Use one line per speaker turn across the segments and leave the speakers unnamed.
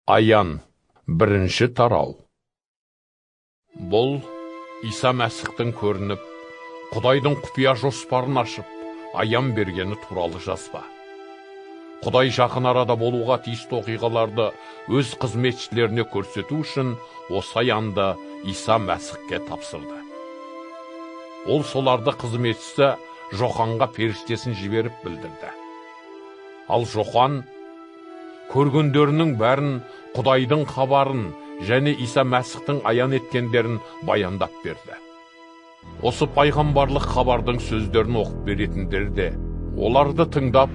Аян, бірінші тарау. Бұл Иса Мәсіхтің көрініп, Құдайдың құпия жоспарын ашып, аян бергені туралы жазба. Құдай жақын арада болуға тиісті оқиғаларды өз қызметшілеріне көрсету үшін осы аянды Иса Мәсіхке тапсырды. Ол соларды қызметшісі Жоханға періштесін жіберіп білдірді. Ал Жохан көргендерінің бәрін, Құдайдың хабарын және Иса Мәсіхтің аян еткендерін баяндап берді. Осы пайғамбарлық хабардың сөздерін оқып беретіндер де, оларды тыңдап,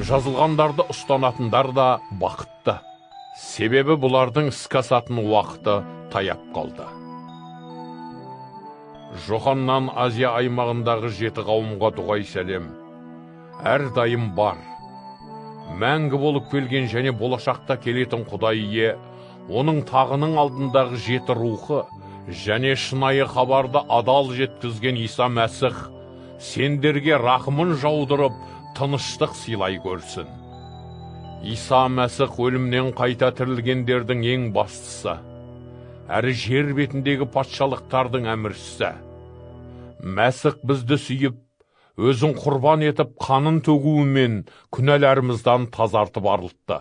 жазылғандарды ұстанатындар да бақытты. Себебі бұлардың іске асатын уақыты таяп қалды. Жоханнан Азия аймағындағы 7 қауымға дұғай сәлем. Әрдайым бар. Мәңгі болып келген және болашақта келетін Құдай ие, оның тағының алдындағы 7 рухы және шынайы хабарды адал жеткізген Иса Мәсіх сендерге рахымын жаудырып, тыныштық сыйлай көрсін. Иса Мәсіх өлімнен қайта тірілгендердің ең бастысы, әрі жер бетіндегі патшалықтардың әміршісі. Мәсіх бізді сүйіп, өзін құрбан етіп, қанын төгуімен күнәларымыздан тазартып арылтты.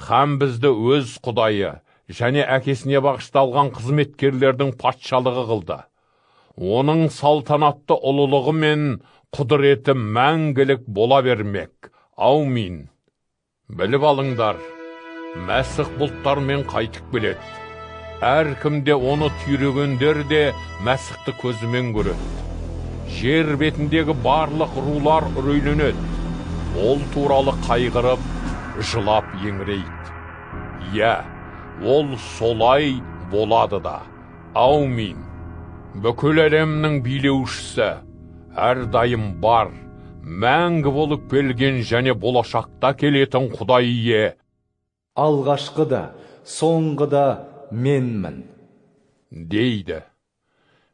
Һәм бізді өз Құдайы және әкесіне бағышталған қызметкерлердің патшалығы қылды. Оның салтанатты ұлылығы мен құдіреті мәңгілік бола бермек. Аумин. Біліп алыңдар, Мәсіх бұлттармен қайтып келеді. Әркімде оны түйрегендер де Мәсіхті көзімен көреді. Жер бетіндегі барлық рулар үрейленеді. Ол туралы қайғырып, жылап еңірейді. Иә, ол солай болады да. Аумин. Бүкіл әлемнің билеушісі, әрдайым бар, мәңгі болып келген және болашақта келетін Құдай ие.
Алғашқы да, соңғы да менмін.
Дейді.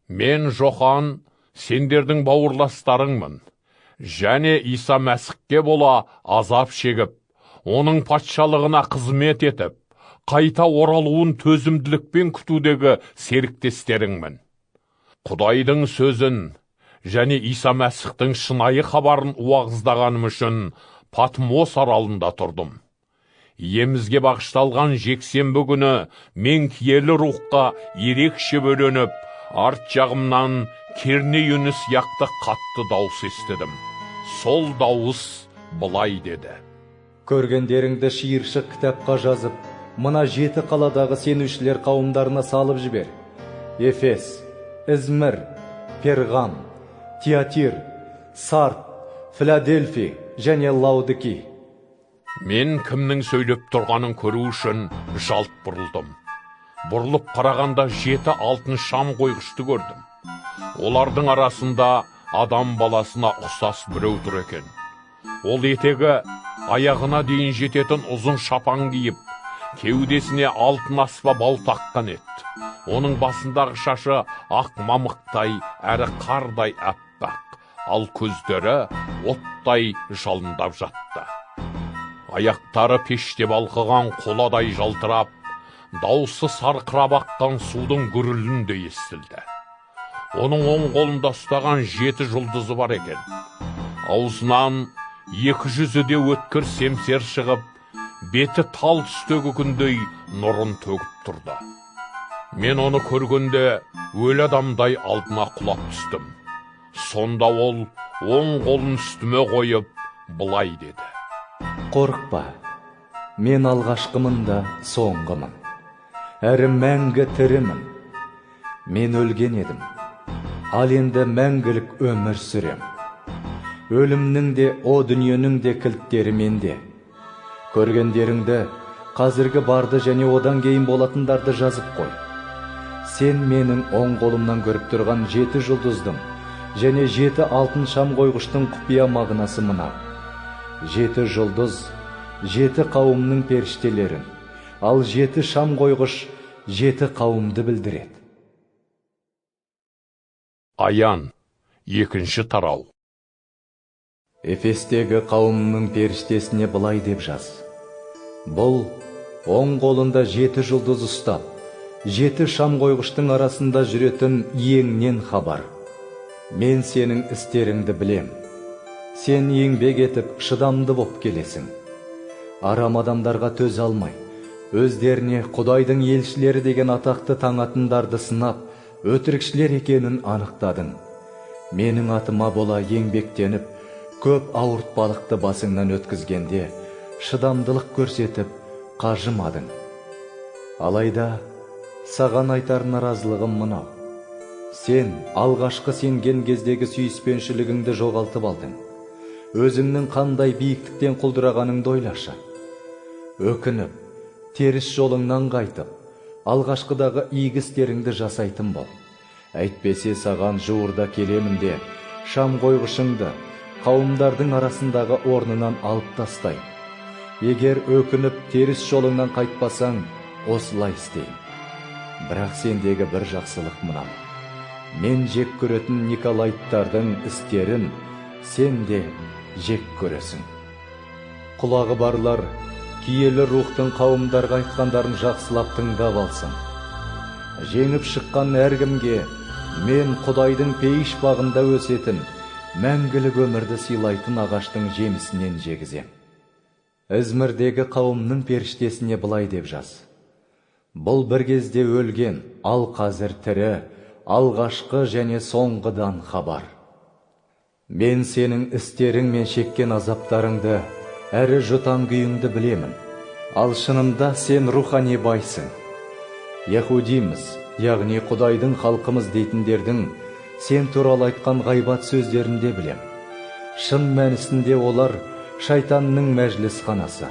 Мен Жохан, сендердің бауырластарыңмын. Және Иса Мәсіхке бола азап шегіп, оның патшалығына қызмет етіп, қайта оралуын төзімділікпен күтудегі серіктестеріңмін. Құдайдың сөзін және Иса Мәсіхтің шынайы хабарын уағыздағаным үшін Патмос аралында тұрдым. Емізге бағышталған жексенбі күні мен киелі рухқа ерекше бөленіп, арт жағымнан керней үні сияқты қатты дауыс естідім. Сол дауыс былай деді:
Көргендеріңді шиыршық кітапқа жазып, мына 7 қаладағы сенушілер қауымдарына салып жібер. Эфес, Измір, Пергам, Тиатир, Сард, Филадельфи және Лаудики.
Мен кімнің сөйлеп тұрғанын көру үшін жалт бұрылдым. Бұрылып қарағанда 7 алтын шам қойғышты көрдім. Олардың арасында адам баласына ұқсас біреу тұр екен. Ол етегі аяғына дейін жететін ұзын шапан киіп, кеудесіне алтын аспа бау таққан еді. Оның басындағы шашы ақ мамықтай әрі қардай әппақ, ал көздері оттай жалындап жатты. Аяқтары пеште балқыған қоладай жалтырап, даусы сарқырап аққан судың гүріліндей естілді. Оның оң қолында ұстаған 7 жұлдызы бар екен. Аузынан 2 жүзі де өткір семсер шығып, беті тал түстегі күндей нұрын төгіп тұрды. Мен оны көргенде өлі адамдай алдына құлап түстім. Сонда ол оң қолын үстіме қойып, былай деді:
Қорықпа, мен алғашқымын да соңғымын, әрі мәңгі тірімін. Мен өлген едім, ал енді мәңгілік өмір сүрем. Өлімнің де, о дүниенің де кілттері менде. Көргендеріңді, қазіргі барды және одан кейін болатындарды жазып қой. Сен менің оң қолымнан көріп тұрған 7 жұлдыздың және 7 алтын шам қойғыштың құпия мағынасы мынау: 7 жұлдыз 7 қауымның періштелерін, ал 7 шам қойғыш 7 қауымды білдіреді.
Аян, 2-ші тарау.
Эфестегі қауымның періштесіне былай деп жаз: Бұл оң қолында 7 жұлдыз ұстап, 7 шам қойғыштың арасында жүретін иеңнен хабар. Мен сенің істеріңді білем. Сен еңбек етіп, шыдамды боп келесің. Арам адамдарға төзе алмай, өздеріне Құдайдың елшілері деген атақты таңатындарды сынап, өтірікшілер екенін анықтадың. Менің атыма бола еңбектеніп, көп ауыртпалықты басыңнан өткізгенде, шыдамдылық көрсетіп, қажымадың. Алайда, саған айтар наразылығым мынау. Сен алғашқы сенген кездегі сүйіспеншілігіңді жоғалтып алдың. Өзіңнің қандай биіктіктен құлдырағаныңды ойлашы. Өкініп, теріс жолыңнан қайтып, алғашқыдағы игі істеріңді жасайтын бол. Әйтпесе саған жуырда келемін де, шам қойғышыңды қауымдардың арасындағы орнынан алып тастай. Егер өкініп теріс жолыңнан қайтпасаң, осылай істейін. Бірақ сендегі бір жақсылық мынау. Мен жек көретін Николайттардың істерін сен де жек көресің. Құлағы барлар, киелі рухтың қауымдарға айтқандарын жақсылап тыңдап алсын. Жеңіп шыққан әркімге мен Құдайдың пейіш бағында өсетін, мәңгілік өмірді сыйлайтын ағаштың жемісінен жегізем. Измирдегі қауымның періштесіне былай деп жаз. Бұл бір кезде өлген, ал қазір тірі, алғашқы және соңғыдан хабар. Мен сенің істерің мен шеккен азаптарыңды, әрі жұтаң күйіңді білемін. Ал шынында сен рухани байсың. Яһудиміз, яғни Құдайдың халқымыз дейтіндердің сен туралы айтқан ғайбат сөздерінде білем. Шын мәнісінде олар шайтанның мәжілісханасы.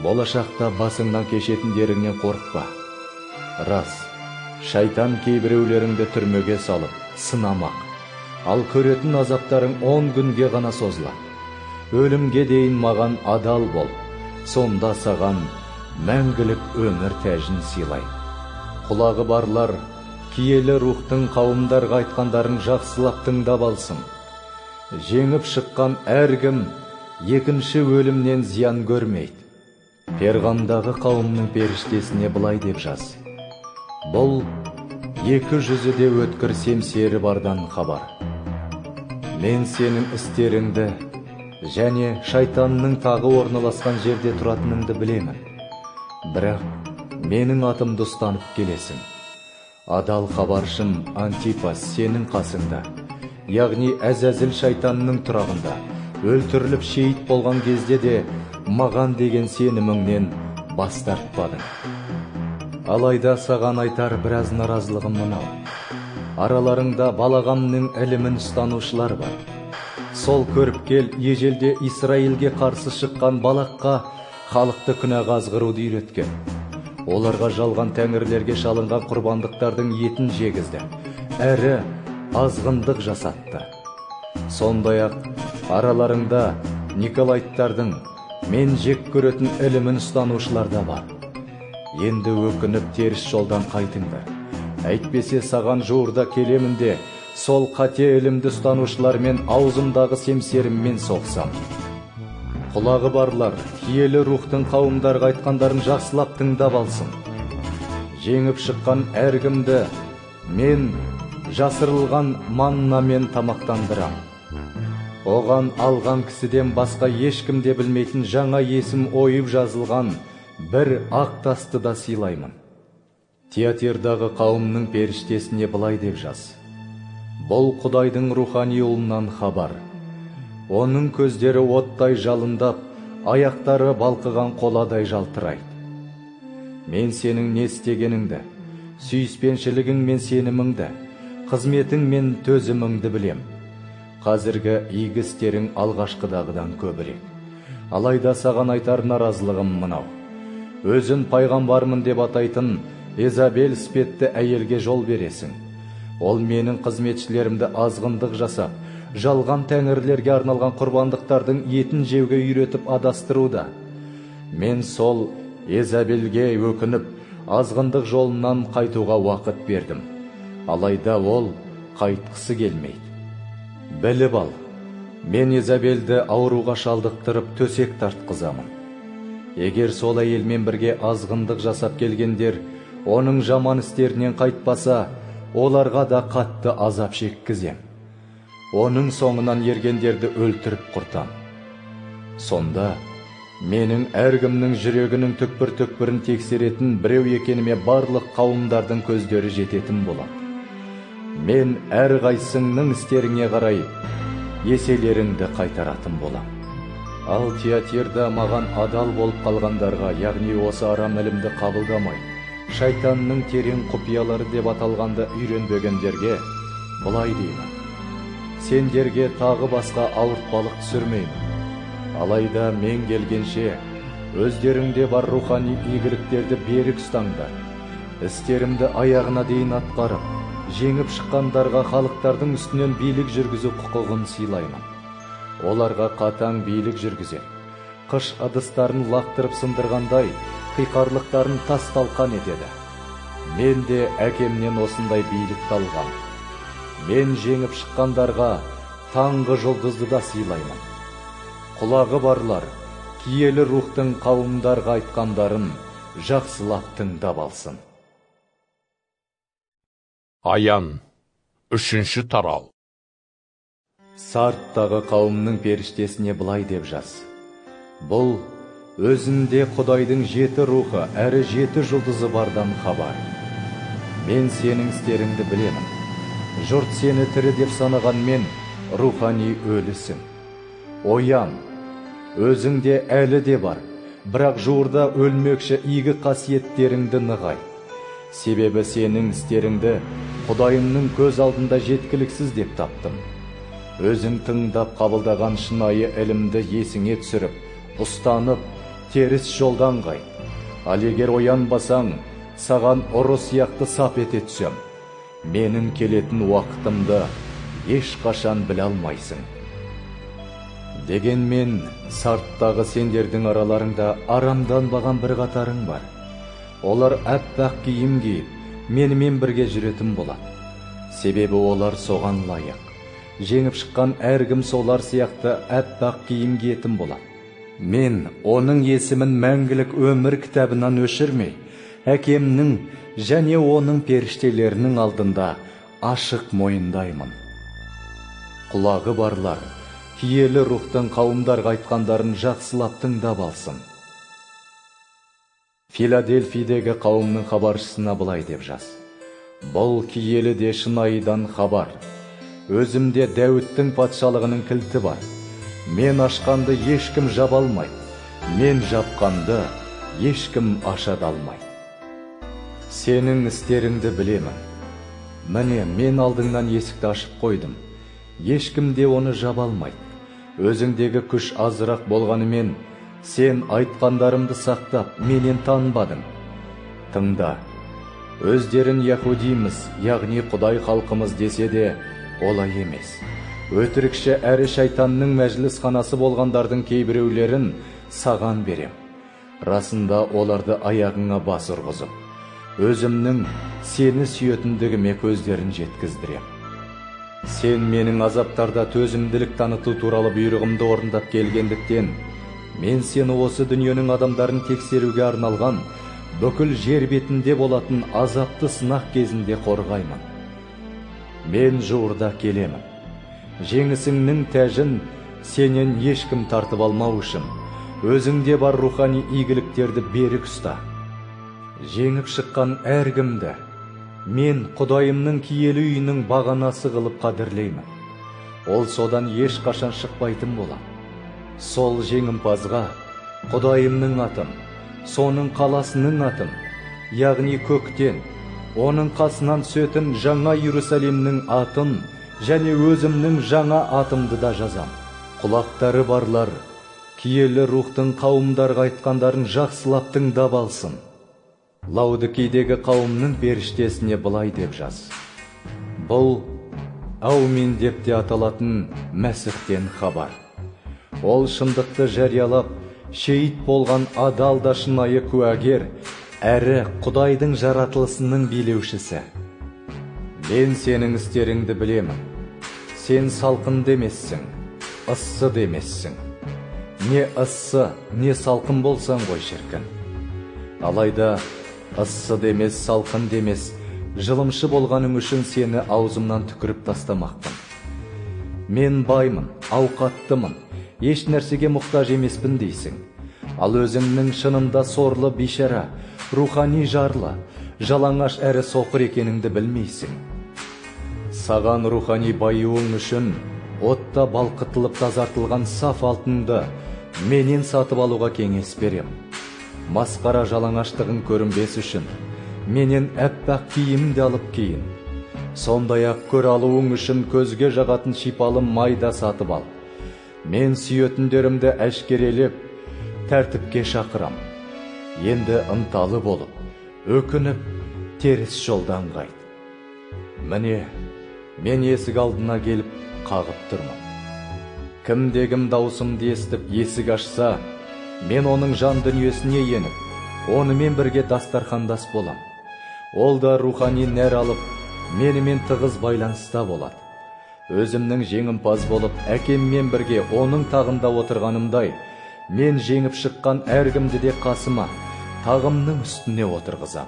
Болашақта басыңнан кешетіндеріңнен қорықпа. Рас, шайтан кейбіреулеріңді түрмеге салып, сынамақ. Ал көретін азаптарың 10 күнге ғана созылады. Өлімге дейін маған адал бол, сонда саған мәңгілік өмір тәжін сыйлай. Құлағы барлар, киелі рухтың қауымдарға айтқандарын жақсылап тыңдап алсын. Жеңіп шыққан әркім екінші өлімнен зиян көрмейді. Перғамдағы қауымның періштесіне былай деп жаз. Бұл 2 жүзі де өткір семсері бардан хабар. Мен сенің істеріңді және шайтанның тағы орналасқан жерде тұратыныңды білемін. Бірақ менің атымды ұстанып келесің. Адал хабаршым Антипас сенің қасыңда, яғни Әзәзіл шайтанның тұрағында, өлтіріліп шейіт болған кезде де маған деген сеніміңнен бас тартпадың. Алайда саған айтар біраз наразылығым мынау. Араларыңда Балағамның ілімін ұстанушылар бар. Сол көріпкел ежелде Исраилге қарсы шыққан Балаққа халықты күнәға азғыруды үйреткен. Оларға жалған тәңірлерге шалынған құрбандықтардың етін жегізді, әрі азғындық жасатты. Сондай-ақ араларыңда Николайттардың мен жек көретін ілімін ұстанушылар да бар. Енді өкініп теріс жолдан қайтыңдар. Әйтпесе саған жуырда келемін де, сол қате ілімді ұстанушылармен аузымдағы семсеріммен соқсам. Құлағы барлар, киелі рухтың қауымдарға айтқандарын жақсылап тыңдап алсын. Жеңіп шыққан әркімді мен жасырылған маннамен тамақтандырам. Оған алған кісіден басқа ешкімде білмейтін жаңа есім ойып жазылған бір ақ тасты да сыйлаймын. Тиатирдағы қауымның періштесіне былай деп жаз. Бұл Құдайдың рухани ұлынан хабар. Оның көздері оттай жалындап, аяқтары балқыған қоладай жалтырайды. Мен сенің не істегеніңді, сүйіспеншілігің мен сеніміңді, қызметің мен төзіміңді білем. Қазіргі игі істерің алғашқыдағыдан көбірек. Алайда саған айтар наразылығым мынау. Өзін пайғамбармын деп атайтын Изабель іспетті әйелге жол бересің. Ол менің қызметшілерімді азғындық жасап, жалған тәңірлерге арналған құрбандықтардың етін жеуге үйретіп адастыруда. Мен сол Изабельге өкініп, азғындық жолынан қайтуға уақыт бердім. Алайда ол қайтқысы келмейді. Біліп ал, мен Изабельді ауруға шалдықтырып төсек тартқызамын. Егер сол әйелмен бірге азғындық жасап келгендер оның жаман істерінен қайтпаса, оларға да қатты азап шеккізем. Оның соңынан ергендерді өлтіріп құртам. Сонда менің әркімнің жүрегінің түкпір-түкпірін тексеретін біреу екеніме барлық қауымдардың көздері жететін болады. Мен әрқайсыңның істеріңе қарай еселеріңді қайтаратын болам. Ал Тиатирда маған адал болып қалғандарға, яғни осы арам ілімді қабылдамай, шайтанның терең құпиялары деп аталғанда үйренбегендерге былай деймін: сендерге тағы басқа ауыртпалық түсірмеймін. Алайда мен келгенше өздеріңде бар рухани игіліктерді берік ұстаңдар. Істерімді аяғына дейін атқарып, жеңіп шыққандарға халықтардың үстінен билік жүргізу құқығын сыйлаймын. Оларға қатаң билік жүргізем. Қыш ыдыстарын лақтырып сындырғандай, қиқарлықтарын тас-талқан етеді. Мен де әкемнен осындай билікті алғам. Мен жеңіп шыққандарға таңғы жұлдызды да сыйлаймын. Құлағы барлар, киелі рухтың қауымдарға айтқандарын жақсылап тыңдап алсын.
Аян, 3-ші тарау.
Сарттағы қауымның періштесіне былай деп жаз: бұл өзінде Құдайдың 7 рухы әрі 7 жұлдызы бардан хабар. Мен сенің істеріңді білемін. Жұрт сені тірі деп санағанмен рухани өлісің. Оян, өзіңде әлі де бар, бірақ жуырда өлмекші игі қасиеттеріңді нығай. Себебі сенің істеріңді Құдайымның көз алдында жеткіліксіз деп таптым. Өзің тыңдап қабылдаған шынайы ілімді есіңе түсіріп, ұстанып, теріс жолдан қайт. Ал егер оянбасаң, саған ұры сияқты сап ете түсем. Менің келетін уақытымды ешқашан біле алмайсың. Дегенмен, сарттағы сендердің араларыңда арамданбаған бір қатарың бар. Олар әппақ киім киіп, менімен бірге жүретін болады. Себебі олар соған лайық. Жеңіп шыққан әркім солар сияқты әппақ киім киетін болады. Мен оның есімін мәңгілік өмір кітабынан өшірмей, әкемнің және оның періштелерінің алдында ашық мойындаймын. Құлағы барлар, киелі рухтың қауымдарға айтқандарын жақсылап тыңдап алсын. Филадельфийдегі қауымның хабаршысына былай деп жаз: бұл киелі де шынайыдан хабар. Өзімде Дәуіттің патшалығының кілті бар. Мен ашқанды ешкім жаба алмайды. Мен жапқанды ешкім аша да алмайды. Сенің істеріңді білемін. Міне, мен алдыңнан есікті ашып қойдым. Ешкім де оны жаба алмайды. Өзіңдегі күш азырақ болғанымен, сен айтқандарымды сақтап, менен танбадың. Тыңда, өздерін яһудиміз, яғни Құдай халқымыз десе де, олай емес. Өтірікші әрі шайтанның мәжіліс қанасы болғандардың кейбіреулерін саған берем. Расында оларды аяғыңа бас ұрғызып, өзімнің сені сүйетіндігіме көздерін жеткіздірем. Сен менің азаптарда төзімділік таныту туралы бұйрығымды орындап келгендіктен, мен сені осы дүниенің адамдарын тексеруге арналған бүкіл жер бетінде болатын азапты сынақ кезінде қорғаймын. Мен жуырда келемін. Жеңісіңнің тәжін сенен ешкім тартып алмау үшін, өзіңде бар рухани игіліктерді берік ұста. Жеңіп шыққан әркімді мен Құдайымның киелі үйінің бағанасы қылып қадірлеймін. Ол содан ешқашан шықпайтын болады. Сол жеңімпазға Құдайымның атын, соның қаласының атын, яғни көктен, оның қасынан түсетін жаңа Иерусалимнің атын және өзімнің жаңа атымды да жазам. Құлақтары барлар, киелі рухтың қауымдарға айтқандарын жақсылап тыңдап алсын. Лаудикийдегі қауымның періштесіне былай деп жаз: бұл Аумин деп те аталатын Мәсіхтен хабар. Ол шындықты жариялап, шейіт болған адал да шынайы куәгер, әрі Құдайдың жаратылысының билеушісі. Мен сенің істеріңді білемін. Сен салқын демессің, ыссы демессің. не ыссы, не салқын болсаң ғой шіркін. Алайда ыссы демес, салқын демес, жылымшы болғаның үшін сені аузымнан түкіріп тастамақпын. Мен баймын, ауқаттымын, еш нәрсеге мұқтаж емеспін дейсің. Ал өзіңнің шынында сорлы бишара, рухани жарлы, жалаңаш әрі соқыр екеніңді білмейсің. Саған рухани баюың үшін отта балқытылып тазартылған саф алтынды менен сатып алуға кеңес берем. Масқара жалаңаштығың көрінбес үшін менен әппақ киімді алып киін. Сондай-ақ көр алуың үшін көзге жағатын шипалы майда сатып ал. Мен сүйетіндерімді әшкерелеп, тәртіпке шақырам. Енді ынталы болып, өкініп, теріс жолдан қайт. Міне, мен есік алдына келіп қағып тұрмын. Кімде-кім даусымды естіп есік ашса, мен оның жан дүниесіне еніп, онымен бірге дастархандас болам. Ол да рухани нәр алып, менімен тығыз байланыста болады. Өзімнің жеңімпаз болып, әкеммен бірге оның тағында отырғанымдай, мен жеңіп шыққан әркімді де қасыма, тағымның үстіне отырғызам.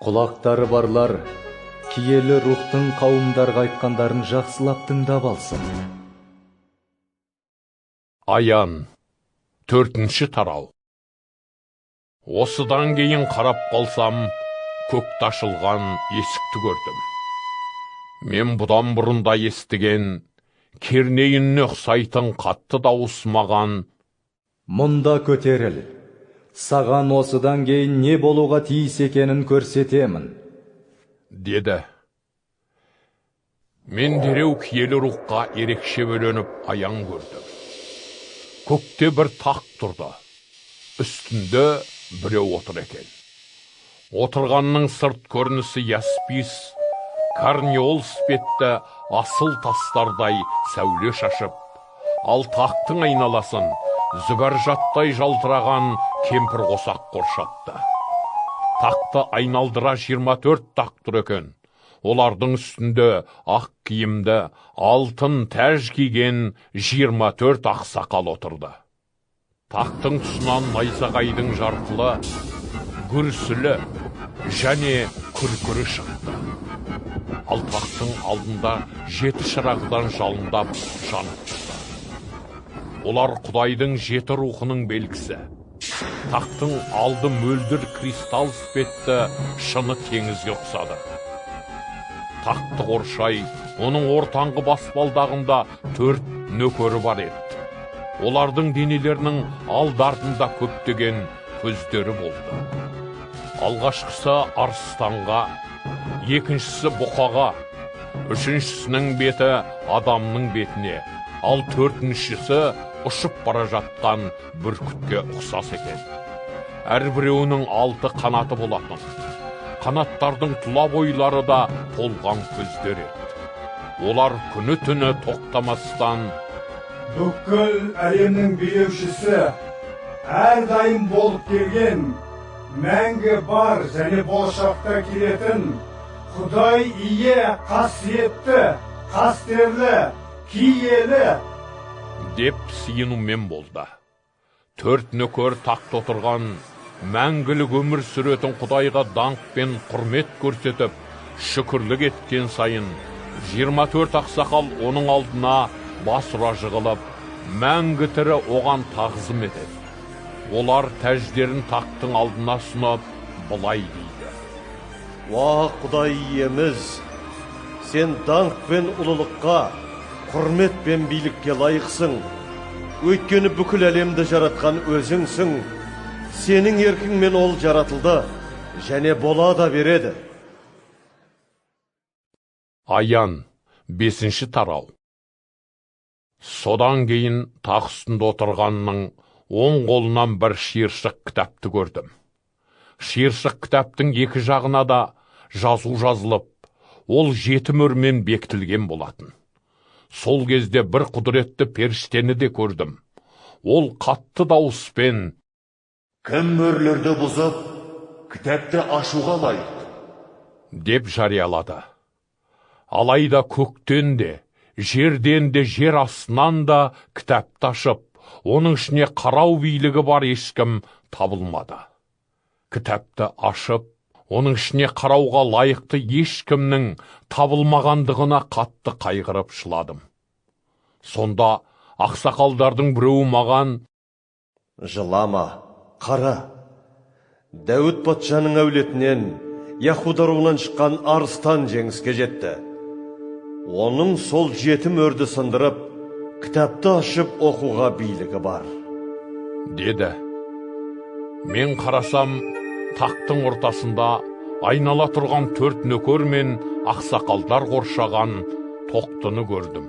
Құлақтары барлар, киелі рухтың қауымдарға айтқандарын жақсылап тыңдап алсын.
Аян, 4-ші тарау. Осыдан кейін қарап қалсам, көкті ашылған есікті көрдім. Мен бұдан бұрында естіген, кернейіне ұқсайтын қатты дауыс маған:
мұнда көтеріл, саған осыдан кейін не болуға тиіс екенін көрсетемін,
деді. Мен дереу киелі рухқа ерекше бөленіп аян көрдім. Көкте бір тақ тұрды. Үстінде біреу отыр екен. Отырғанның сырт көрінісі яспис, карниол іспетті асыл тастардай сәуле шашып, ал тақтың айналасын зүбәржаттай жалтыраған кемпір қосақ қоршапты. Тақты айналдыра 24 тақ тұр екен. Олардың үстінде ақ киімді, алтын тәж киген 24 ақсақал отырды. Тақтың тұсынан найзағайдың жарқылы, гүрсілі және күркірі шықты. Ал тақтың алдында 7 шырағдан жалындап жанып тұрды. Олар Құдайдың 7 рухының белгісі. Тақтың алды мөлдір кристалл іспетті шыны теңізге ұқсады. Тақты қоршай, оның ортаңғы баспалдағында 4 нөкері бар еді. Олардың денелерінің алды-артында көптеген көздері болды. Алғашқысы арыстанға, екіншісі бұқаға, үшіншісінің беті адамның бетіне, ал 4-шісі ұшып бара жатқан бүркітке ұқсас екен. Әрбіреуінің 6 қанаты болатын. Қанаттардың тұла бойлары да толған көздер еді. Олар күні-түні тоқтамастан:
бүкіл әлемнің билеушісі, әрдайым болып келген, мәңгі бар және болашақта келетін, Құдай ие, қасиетті, қастерлі, киелі,
деп сиынумен болды. 4 нөкер тақта отырған, мәңгілік өмір сүретін Құдайға даңқ пен құрмет көрсетіп, шүкірлік еткен сайын, 24 ақсақал оның алдына бас ұра жығылып, мәңгі тірі оған тағзым етеді. Олар тәждерін тақтың алдына сұнып, былай дейді:
Уа Құдай иеміз, сен даңқ пен ұлылыққа, құрмет пен билікке лайықсың. Өйткені бүкіл әлемді жаратқан өзіңсің. Сенің еркіңмен ол жаратылды, және бола да береді.
Аян, 5-ші тарау. Содан кейін тақ үстінде отырғанның оң қолынан бір шиыршық кітапты көрдім. Шиыршық кітаптың екі жағына да жазу жазылып, ол 7 мөрмен бекітілген болатын. Сол кезде бір құдіретті періштені де көрдім. Ол қатты дауыспен:
кім мөрлерді бұзып, кітапты ашуға лайық,
деп жариялады. Алайда көктен де, жерден де, жер астынан да кітапты ашып, оның ішіне қарау билігі бар ешкім табылмады. Кітапты ашып, оның ішіне қарауға лайықты ешкімнің табылмағандығына қатты қайғырып жыладым. Сонда ақсақалдардың біреуі маған:
«Жылама, қара. Дәуіт патшаның әулетінен, Яхуда руынан шыққан арыстан жеңіске жетті. Оның сол 7 мөрді сындырып, кітапты ашып оқуға билігі бар»,
деді. Мен қарасам, тақтың ортасында айнала тұрған 4 нөкер мен ақсақалдар қоршаған тоқтыны көрдім.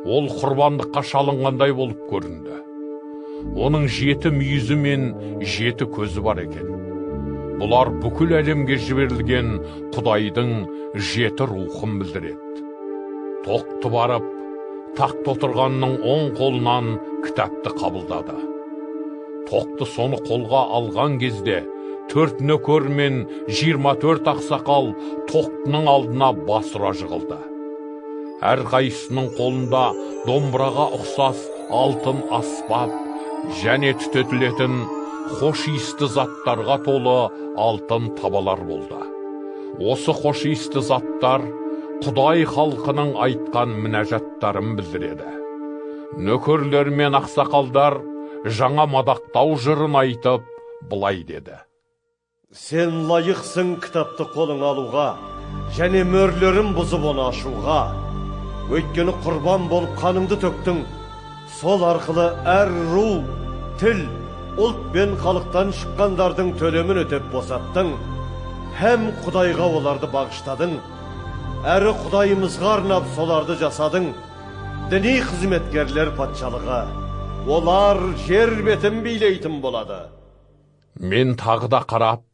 Ол құрбандыққа шалынғандай болып көрінді. Оның 7 мүйізі мен 7 көзі бар екен. Бұлар бүкіл әлемге жіберілген Құдайдың 7 рухын білдіреді. Тоқты барып, тақта отырғанның оң қолынан кітапты қабылдады. Тоқты соны қолға алған кезде 4 нөкер мен 24 ақсақал тоқтының алдына бас ұра жығылды. Әрқайсының қолында домбыраға ұқсас алтын аспап және түтетілетін хош иісті заттарға толы алтын табалар болды. Осы хош иісті заттар Құдай халқының айтқан мінәжаттарын білдіреді. Нөкерлер мен ақсақалдар жаңа мадақтау жырын айтып, былай деді:
«Сен лайықсың кітапты қолың алуға, және мөрлерін бұзып оны ашуға. Өйткені құрбан болып қаныңды төктің. Сол арқылы әр ру, тіл, ұлт пен халықтан шыққандардың төлемін өтеп босаттың. Һәм Құдайға оларды бағыштадың. Әрі Құдайымызға арнап соларды жасадың. Діни қызметкерлер патшалығы. Олар жер бетін билейтін болады».
Мен тағы да қарап,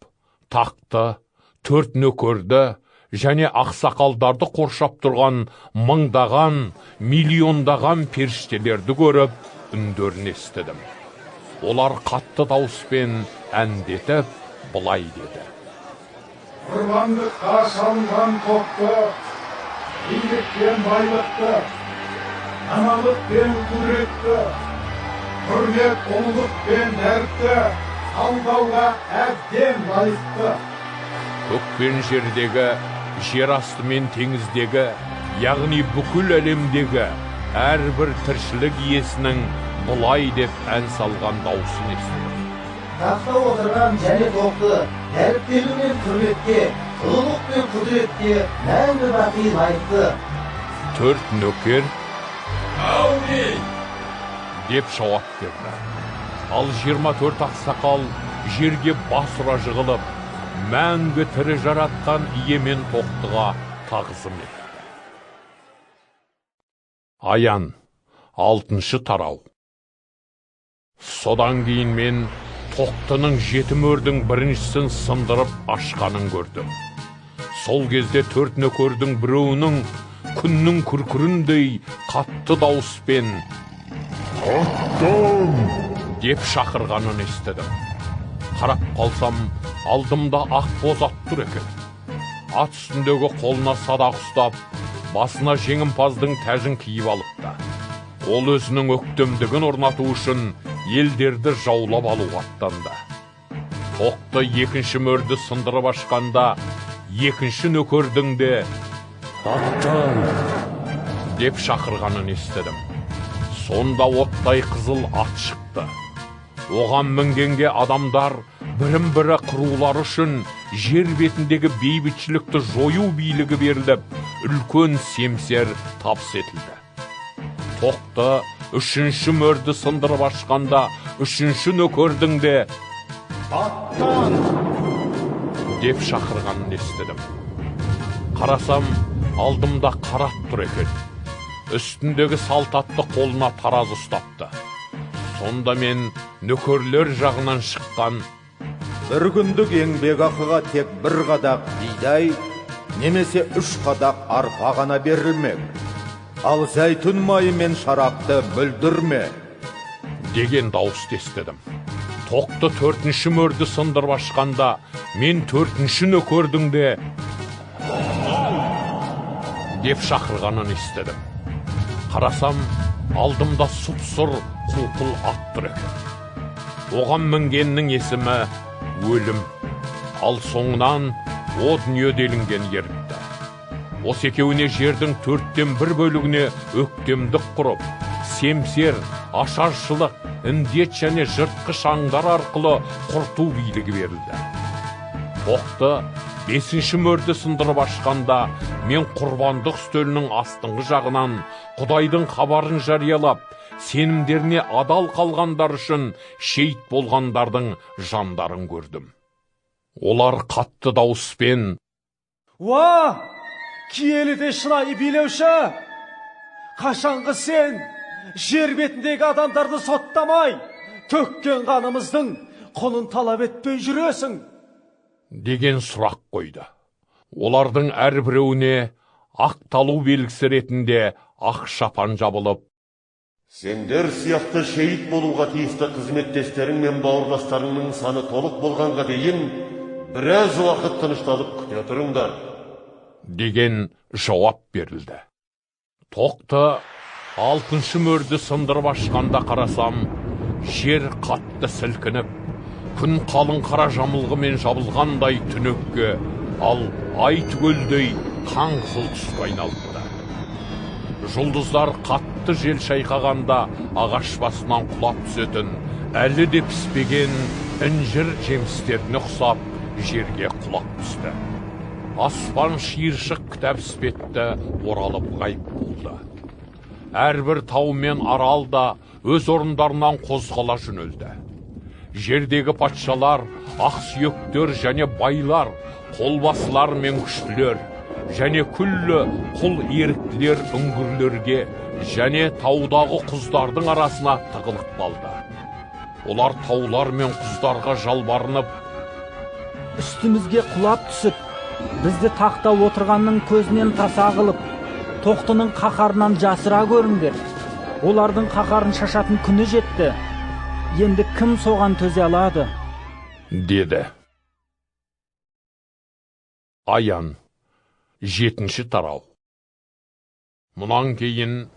тақты, 4 нөкерді және ақсақалдарды қоршап тұрған мыңдаған, миллиондаған періштелерді көріп, үндерін естідім. Олар қатты дауыспен әндетіп, былай деді:
Құрбандыққа шалынған тоқты, билік пен байлықты, даналық пен құдіретті, құрмет, ұлылық пен дәртті алдауға әбден лайықты.
Көк пен жердегі, жер асты мен теңіздегі, яғни бүкіл әлемдегі әрбір тіршілік иесінің бұлай деп ән салған даусын естідім:
Тақта отырған және тоқты, дәріптелу мен құрметке, ұлылық пен құдіретке мәңгі бақи лайықты.
4 нөкер «Әумин!» деп жауап берді. Ал 24 ақсақал жерге бас ұра жығылып, мәңгі тірі жаратқан иемен тоқтыға тағзым етті. Аян 6-шы тарау. Содан кейін мен тоқтының 7 мөрдің біріншісін сындырып ашқанын көрдім. Сол кезде 4 нөкердің біреуінің күннің күркіріндей қатты дауыспен «Аттан!» деп шақырғанын естідім. Қарап қалсам, алдымда ақ боз ат тұр екен. Ат үстіндегі қолына садақ ұстап, басына жеңімпаздың тәжін киіп алыпты. Ол өзінің өктемдігін орнату үшін елдерді жаулап алуға аттанды. Тоқты 2-ші мөрді сындырып ашқанда, 2-ші нөкердің де «Аттан!» деп шақырғанын естідім. Сонда оттай қызыл ат шықты. Оған мінгенге адамдар бірін-бірі қырулар үшін жер бетіндегі бейбітшілікті жою билігі беріліп, үлкен семсер табыс етілді. Тоқты 3-ші мөрді сындырып ашқанда, 3-ші нөкердің де «Аттан!» деп шақырғанын естідім. Қарасам, алдымда қара ат тұр екен. Үстіндегі салт атты қолына тараз ұстапты. Сонда мен нөкерлер жағынан шыққан
«Бір күндік еңбек ақыға тек 1 қадақ бидай, немесе 3 қадақ арпа ғана берілмек. Ал зәйтүн майы мен шарақты бүлдірме»
деген дауысты естідім. Тоқты 4-ші мөрді сындырып ашқанда, мен 4-ші нөкердің де деп шақырғанын естідім. Қарасам, алдымда сұп-сұр қуқыл ат тұр екен. Оған мінгеннің есімі өлім, ал соңынан о дүние делінген еріпті. Осы екеуіне жердің 1/4 бөлігіне өктемдік құрып, семсер, ашаршылық, індет және жыртқыш аңдар арқылы құрту билігі берілді. Тоқты 5-ші мөрді сындырып ашқанда, мен құрбандық үстелінің астыңғы жағынан Құдайдың хабарын жариялап, сенімдеріне адал қалғандар үшін шейіт болғандардың жандарын көрдім. Олар қатты дауыспен:
«Уа! Киелі де шынайы билеуші! Қашанғы сен жер бетіндегі адамдарды соттамай, төккен қанымыздың құнын талап етпей жүресің?»
деген сұрақ қойды. Олардың әрбіреуіне ақ талу белгісі ретінде ақ шапан жабылып:
Сендер сияқты шейіт болуға тиісті қызметтестерің мен бауырластарыңның саны толық болғанға дейін біраз уақыт тынышталып күте тұрыңдар
деген жауап берілді. Тоқты 6-шы мөрді сындырып ашқанда қарасам, жер қатты сілкініп, күн қалың қара жамылғымен жабылғандай түнекке, ал ай түгелдей қаңқыл түске айналыпты. Жұлдыздар қатты жел шайқағанда ағаш басынан құлап түсетін, әлі де піспеген інжір жемістеріне ұқсап жерге құлап түсті. Аспан шиыршық кітап іспетті оралып ғайып болды. Әрбір тау мен арал да өз орындарынан қозғала жөнелді. Жердегі патшалар, ақсүйектер және байлар, қолбасылар мен күштілер, және күллі құл еріктілер үңгірлерге және таудағы құздардың арасына тығылып қалды. Олар таулар мен құздарға жалбарынып:
«Үстімізге құлап түсіп, бізді тақта отырғанның көзінен таса қылып, тоқтының қаһарынан жасыра көріңдер. Олардың қаһарын шашатын күні жетті. Енді кім соған төзе алады?»
деді. Аян 7-ші тарау. Мұнан кейін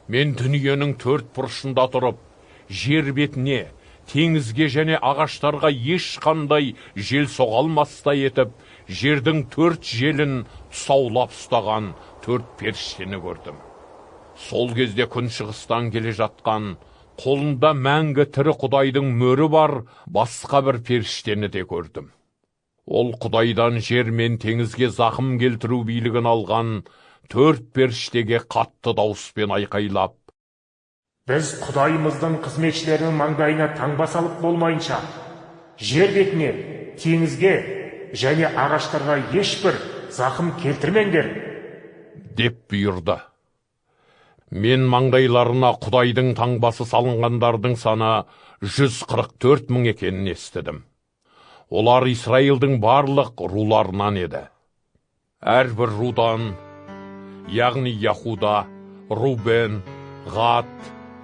мен дүниенің 4 бұрышында тұрып, жер бетіне, теңізге және ағаштарға ешқандай жел соға алмастай етіп, жердің 4 желін тұсаулап ұстаған 4 періштені көрдім. Сол кезде күншығыстан келе жатқан, қолында мәңгі тірі Құдайдың мөрі бар басқа бір періштені де көрдім. Ол Құдайдан жер мен теңізге зақым келтіру билігін алған 4 періштеге қатты дауыспен айқайлап:
«Біз Құдайымыздың қызметшілерінің маңдайына таңба салып болмайынша, жер бетіне, теңізге және ағаштарға ешбір зақым келтірмеңдер»
деп бұйырды. Мен маңдайларына Құдайдың таңбасы салынғандардың саны 144 мың екенін естідім. Олар Исраилдің барлық руларынан еді. Әрбір рудан, яғни Яхуда, Рубен, Гад,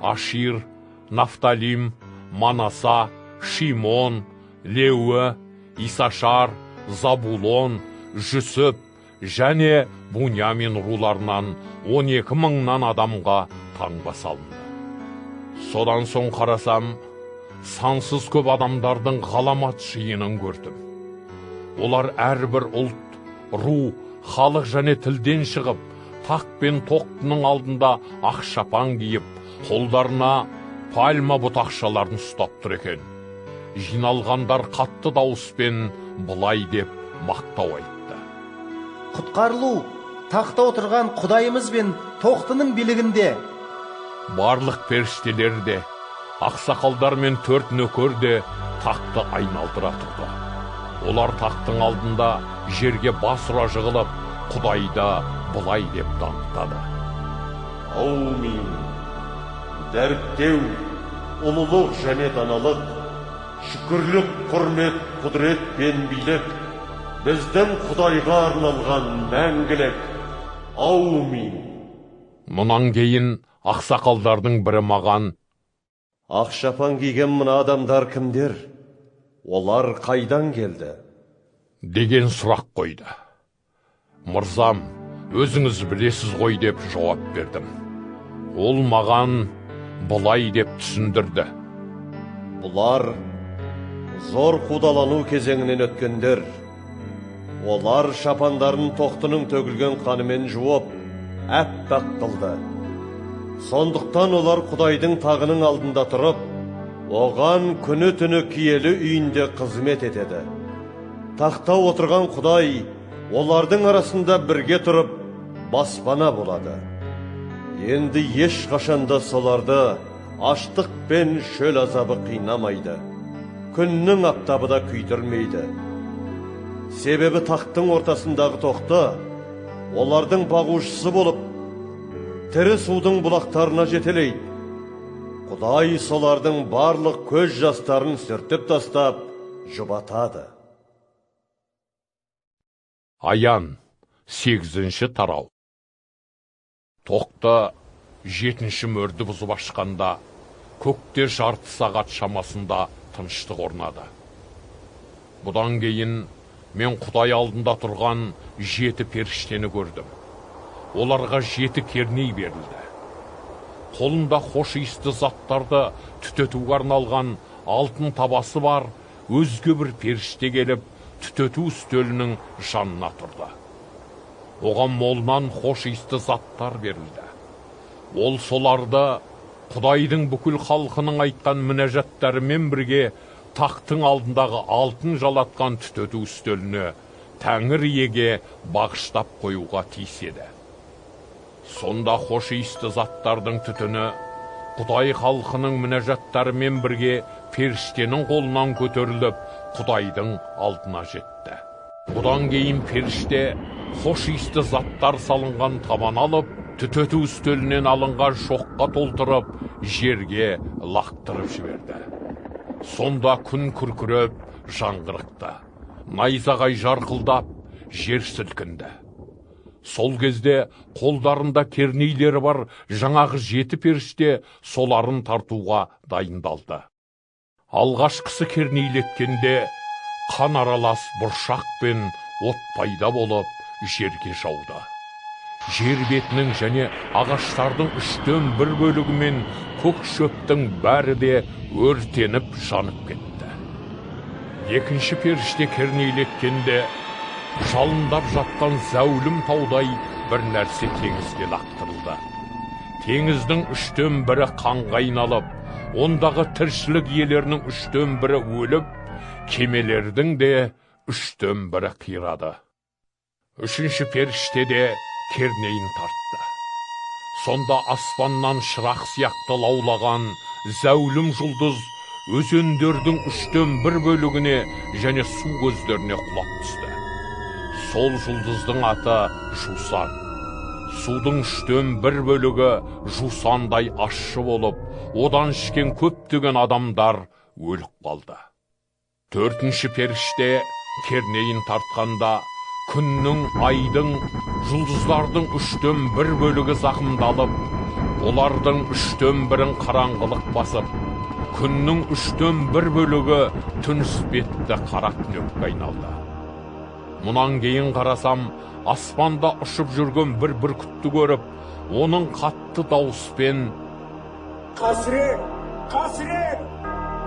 Ашир, Нафталим, Манаса, Шимон, Леуі, Исашар, Забулон, Жүсіп және Буньямин руларынан 12 мыңнан адамға таңба салынды. Содан соң қарасам, сансыз көп адамдардың ғаламат жиынын көрдім. Олар әрбір ұлт, ру, халық және тілден шығып, тақ пен тоқтының алдында ақ шапан киіп, қолдарына пальма бұтақшаларын ұстап тұр екен. Жиналғандар қатты дауыспен былай деп мақтау айтты:
«Құтқарылу тақта отырған Құдайымыз бен тоқтының билігінде».
Барлық періштелер де, ақсақалдар мен 4 нөкер де тақты айналдыра тұрды. Олар тақтың алдында жерге бас ұра жығылып, Құдайда былай деп танытады:
Аумин. Дәріптеу, ұлылық және даналық, шүкірлік, құрмет, құдірет пен билік біздің Құдайға арналған мәңгілік. Аумин.
Мұнан кейін ақсақалдардың бірі маған:
Ақ шапан киген мына адамдар кімдер? Олар қайдан келді?
деген сұрақ қойды. Мырзам, өзіңіз білесіз ғой деп жауап бердім. Ол маған: былай деп түсіндірді.
Бұлар зор қудалану кезеңінен өткендер. Олар шапандарын тоқтының төгілген қанымен жуып, әппақ қылды. Сондықтан олар Құдайдың тағының алдында тұрып, оған күні түні киелі үйінде қызмет етеді. Тақта отырған Құдай олардың арасында бірге тұрып, баспана болады. Енді еш қашанда соларды аштық пен шөл азабы қинамайды. Күннің аптабы да күйдірмейді. Себебі тақтың ортасындағы тоқты олардың бағушысы болып, тірі судың бұлақтарына жетелейді. Құдай солардың барлық көз жастарын сүртіп тастап, жұбатады.
Аян 8-ші тарау. Тоқты 7-ші мөрді бұзып ашқанда, көкте жарты сағат шамасында тыныштық орнады. Бұдан кейін мен Құдай алдында тұрған 7 періштені көрдім. Оларға 7 керней берілді. Қолында хош иісті заттарды түтетуге арналған алтын табасы бар өзге бір періште келіп, түтету үстелінің жанына тұрды. Оған молынан хош иісті заттар берілді. Ол соларды Құдайдың бүкіл халқының айтқан мінәжаттарымен бірге тақтың алдындағы алтын жалатқан түтету үстеліне Тәңір иеге бағыштап қоюға тиіс еді. Сонда хош иісті заттардың түтіні Құдай халқының мінәжаттарымен бірге періштенің қолынан көтеріліп, Құдайдың алдына жетті. Бұдан кейін періште хош иісті заттар салынған табан алып, түтету үстелінен алынған шоққа толтырып, жерге лақтырып жіберді. Сонда күн күркіреп, жаңғырықты. Найзағай жарқылдап, жер сілкінді. Сол кезде қолдарында кернейлері бар жаңағы 7 періште соларын тартуға дайындалды. Алғашқысы кернейлеткенде қан аралас бұршақ пен от пайда болып жерге жауды. Жер бетінің және ағаштардың 1/3 бөлігі мен көк шөптің бәрі де өртеніп жанып кетті. Екінші періште кернейлеткенде жалындап жатқан зәулім таудай бір нәрсе теңізге лақтырылды. Теңіздің 1/3 қанға айналып, ондағы тіршілік иелерінің 1/3 өліп, кемелердің де 1/3 қирады. Үшінші періште де кернейін тартты. Сонда аспаннан шырақ сияқты лаулаған зәулім жұлдыз өзендердің 1/3 бөлігіне және су көздеріне құлап түсті. Сол жұлдыздың аты Жусан. Судың 1/3 бөлігі жусандай ащы болып, одан ішкен көптеген адамдар өліп қалды. 4-ші періште кернейін тартқанда күннің, айдың, жұлдыздардың 1/3 бөлігі зақымдалып, олардың 1/3 қараңғылық басып, күннің 1/3 бөлігі түн іспетті қара түнекке айналды. Мұнан кейін қарасам, аспанда ұшып жүрген бір бүркітті көріп, оның қатты дауыспен
«Қасірет! Қасірет!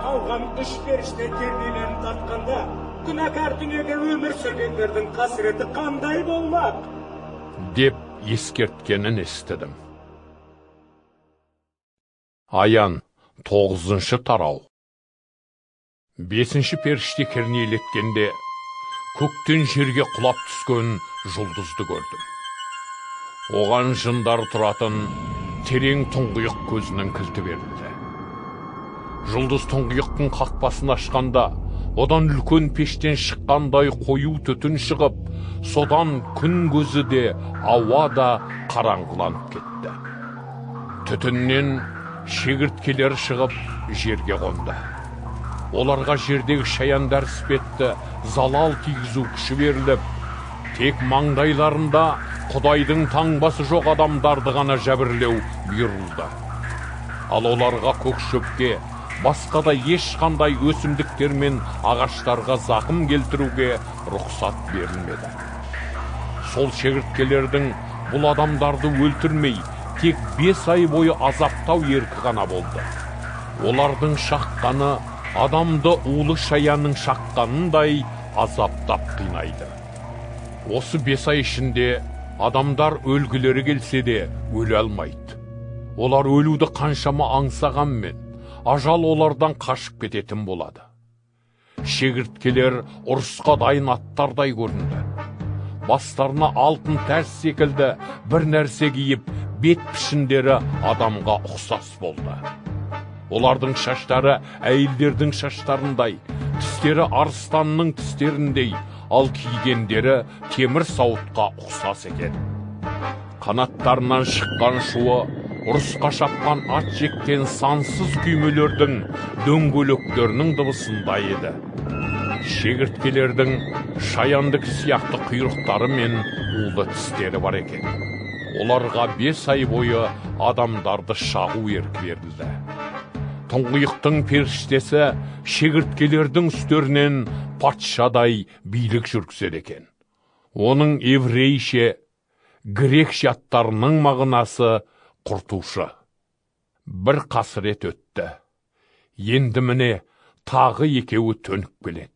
Қалған 3 періште кернейлерін тартқанда, күнәкар дүниеге өмір сүргендердің қасіреті қандай болмақ?»
деп ескерткенін естідім. Аян 9-ші тарау. 5-ші періште кернейлеткенде көктен жерге құлап түскен жұлдызды көрдім. Оған жындар тұратын терең тұңғиық көзінің кілті берілді. Жұлдыз тұңғиықтың қақпасын ашқанда, одан үлкен пештен шыққандай қою түтін шығып, содан күн көзі де, ауа да қараңғыланып кетті. Түтіннен шегірткелер шығып, жерге қонды. Оларға жердегі шаяндар іспетті, залал тигізу күші беріліп, тек маңдайларында Құдайдың таңбасы жоқ адамдарды ғана жәбірлеу бұйырылды. Ал оларға көк шөпке, басқа да ешқандай өсімдіктер мен ағаштарға зақым келтіруге рұқсат берілмеді. Сол шегірткелердің бұл адамдарды өлтірмей, тек 5 ай бойы азаптау еркі ғана болды. Олардың шаққаны адамды улы шаянның шаққанындай азаптап қинайды. Осы 5 ай ішінде адамдар өлгілері келсе де өле алмайды. Олар өлуді қаншама аңсағанмен, ажал олардан қашып кететін болады. Шегірткелер ұрысқа дайын аттардай көрінді. Бастарына алтын тәж секілді бір нәрсе киіп, бет пішіндері адамға ұқсас болды. Олардың шаштары әйелдердің шаштарындай, тістері арыстанның тістеріндей, ал кигендері темір сауытқа ұқсас екен. Қанаттарынан шыққан шуы, ұрысқа шапқан ат жеккен сансыз күймелердің дөңгелектерінің дыбысындай еді. Шегірткелердің шаяндық сияқты құйрықтары мен улы тістері бар екен. Оларға 5 ай бойы адамдарды шағу еркі берілді. Тұңғиықтың періштесі шегірткелердің үстерінен патшадай билік жүргізеді екен. Оның еврейше, грекше аттарының мағынасы құртушы. Бір қасірет өтті. Енді міне тағы екеуі төніп келеді.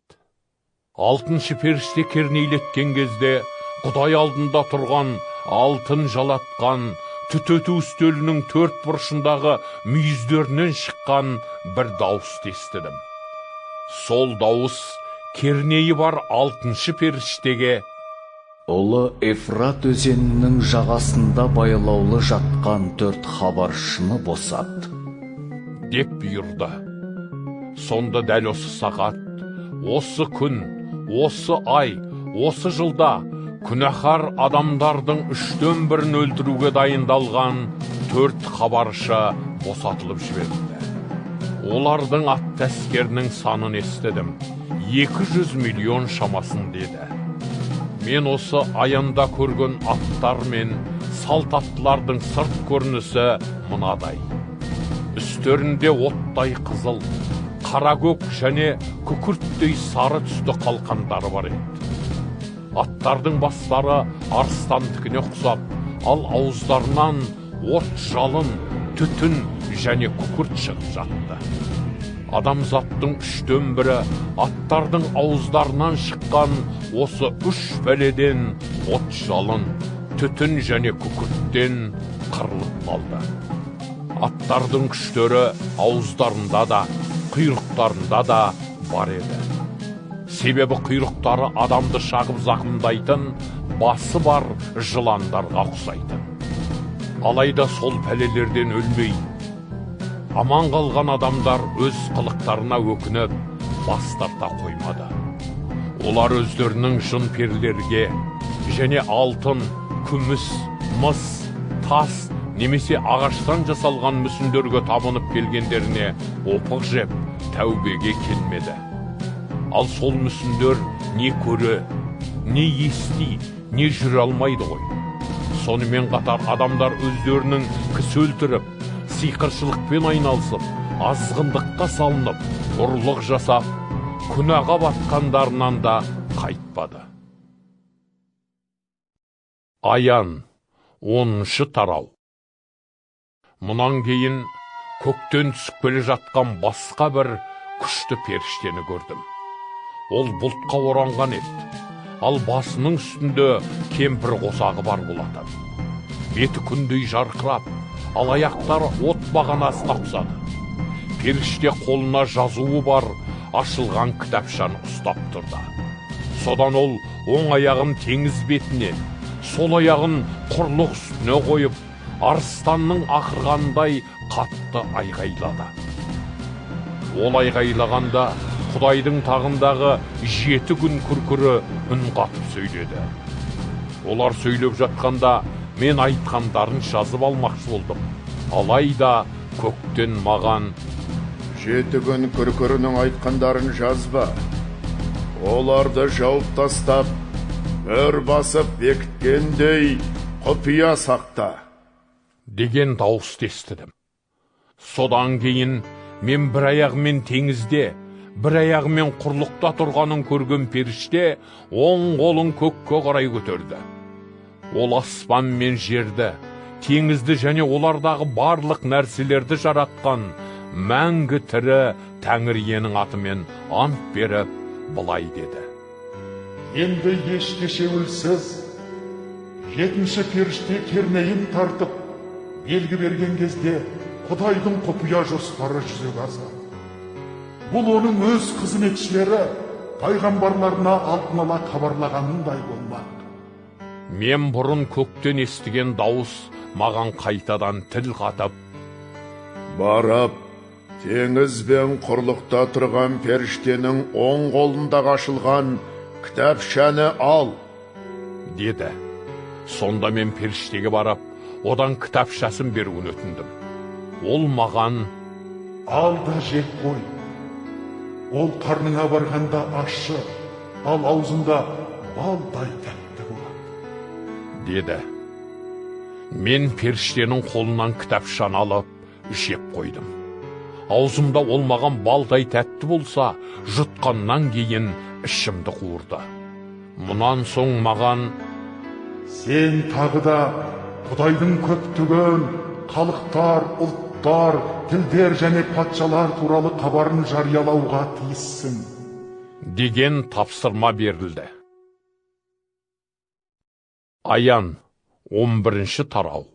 6-шы періште кернейлеткен кезде Құдай алдында тұрған алтын жалатқан түтету үстелінің 4 бұрышындағы мүйіздерінен шыққан бір дауысты естідім. Сол дауыс кернейі бар 6-шы періштеге:
Ұлы Ефрат өзенінің жағасында байлаулы жатқан 4 хабаршыны босат
деп бұйырды. Сонда дәл осы сағат, осы күн, осы ай, осы жылда күнәһар адамдардың 3-тен 1-ін өлтіруге дайындалған 4 хабаршы босатылып жіберілді. Олардың ат әскерінің санын естідім. 200 миллион шамасын деді. Мен осы аянда көрген аттар мен салт аттылардың сырт көрінісі мынадай. Үстерінде оттай қызыл, қара көк және күкірттей сары түсті қалқандары бар еді. Аттардың бастары арыстандікіне ұқсап, ал ауыздарынан от, жалын, түтін және күкірт шығып жатты. Адамзаттың 3-тен 1-і аттардың ауыздарынан шыққан осы 3 пәледен от, жалын, түтін және күкірттен қырылып қалды. Аттардың күштері ауыздарында да, құйрықтарында да бар еді. Себебі құйрықтары адамды шағып зақымдайтын, басы бар жыландарға ұқсайтын. Алайда сол пәлелерден өлмей, аман қалған адамдар өз қылықтарына өкініп, бас тарта қоймады. Олар өздерінің жын перілерге және алтын, күміс, мыс, тас немесе ағаштан жасалған мүсіндерге табынып келгендеріне опық жеп, тәубеге келмеді. Ал сол мүсіндер не көре, не ести, не жүре алмайды ғой. Сонымен қатар адамдар өздерінің кісі өлтіріп, сиқыршылықпен айналысып, азғындыққа салынып, ұрлық жасап, күнәға батқандарынан да қайтпады. Аян 10-шы тарау. Мұнан кейін көктен түсіп келе жатқан басқа бір күшті періштені көрдім. Ол бұлтқа оранған еді, ал басының үстінде кемпір қосағы бар болатын. Беті күндей жарқырап, ал аяқтары от бағанасына ұқсады. Періште қолына жазуы бар ашылған кітапшаны ұстап тұрды. Содан ол оң аяғын теңіз бетіне, сол аяғын құрлық үстіне қойып, арыстанның ақырғандай қатты айғайлады. Ол айғайлағанда Құдайдың тағындағы 7 күн күркірі үн қатып сөйледі. Олар сөйлеп жатқанда мен айтқандарын жазып алмақшы болдым. Алайда көктен маған:
7 күн күркірінің айтқандарын жазба. Оларды жауып тастап, өр басып бекіткендей құпия сақта
деген дауысты естідім. Содан кейін мен бір аяғымен теңізде, бір аяғымен құрлықта тұрғанын көрген періште оң қолын көкке қарай көтерді. Ол аспан мен жерді, теңізді және олардағы барлық нәрселерді жаратқан мәңгі тірі Тәңір иенің атымен ант беріп, былай деді.
Енді еш кешеуілсіз, жетінші періште кернейін тартып, белгі берген кезде Құдайдың құпия жоспары жүзеге асады. Бұл оның өз қызметшілері пайғамбарларына алдын ала хабарлағанындай болмақ.
Мен бұрын көктен естіген дауыс маған қайтадан тіл қатып,
барып, теңіз бен құрлықта тұрған періштенің оң қолында ашылған кітапшаны ал,
деді. Сонда мен періштеге барып, одан кітапшасын беруін өтіндім. Ол маған,
ал да жеп қой. Ол қарныңа барғанда ащы, ал аузында балдай тәтті болады,
деді. Мен періштенің қолынан кітапшаны алып, жеп қойдым. Аузымда ол маған балдай тәтті болса, жұтқаннан кейін ішімді қуырды. Мұнан соң маған,
сен тағы да Құдайдың көптеген халықтар, ұлттар, тілдер және патшалар туралы хабарын жариялауға тиіссің,
деген тапсырма берілді. Аян 11-ші тарау.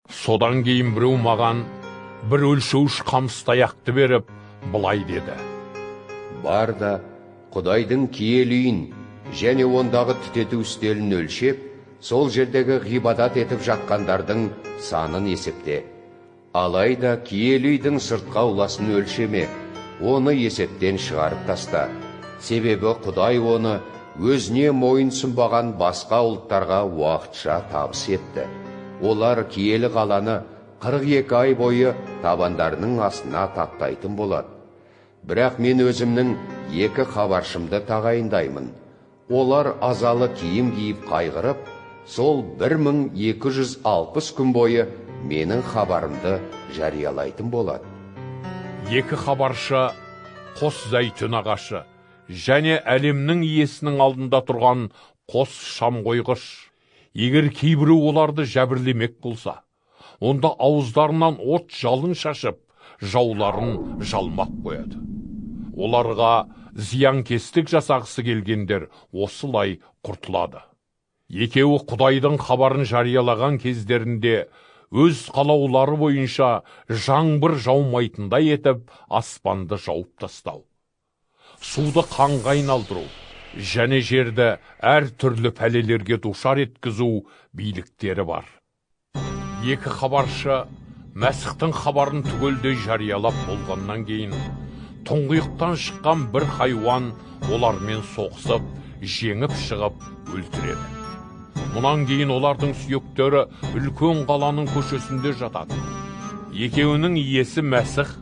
Содан кейін біреу маған бір өлшеуіш қамыс таяқты беріп, былай деді.
Бар да Құдайдың киелі үйін және ондағы түтету үстелін өлшеп, сол жердегі ғибадат етіп жатқандардың санын есепте. Алайда киелі үйдің сыртқа ауласын өлшеме, оны есептен шығарып таста. Себебі Құдай оны өзіне мойынсұнбаған басқа ұлттарға уақытша табыс етті. Олар киелі қаланы 42 ай бойы табандарының астына таптайтын болады. Бірақ мен өзімнің 2 хабаршымды тағайындаймын. Олар азалы киім киіп қайғырып, сол 1260 күн бойы менің хабарымды жариялайтын болады.
2 хабаршы қос зәйтүн ағашы және әлемнің иесінің алдында тұрған қос шам қойғыш. Егер кейбірі оларды жәбірлемек болса, онда ауыздарынан от жалын шашып, жауларын жалмап қояды. Оларға зиянкестік жасағысы келгендер осылай құртылады. Екеуі Құдайдың хабарын жариялаған кездерінде өз қалаулары бойынша жаңбыр жаумайтындай етіп аспанды жауып тастау, суды қанға айналдыру және жерді әр түрлі пәлелерге душар еткізу биліктері бар. 2 хабаршы Мәсіхтің хабарын түгелдей жариялап болғаннан кейін, тұңғиықтан шыққан бір хайуан олармен соғысып, жеңіп шығып өлтіреді. Мұнан кейін олардың сүйектері үлкен қаланың көшесінде жатады. Екеуінің иесі Мәсіх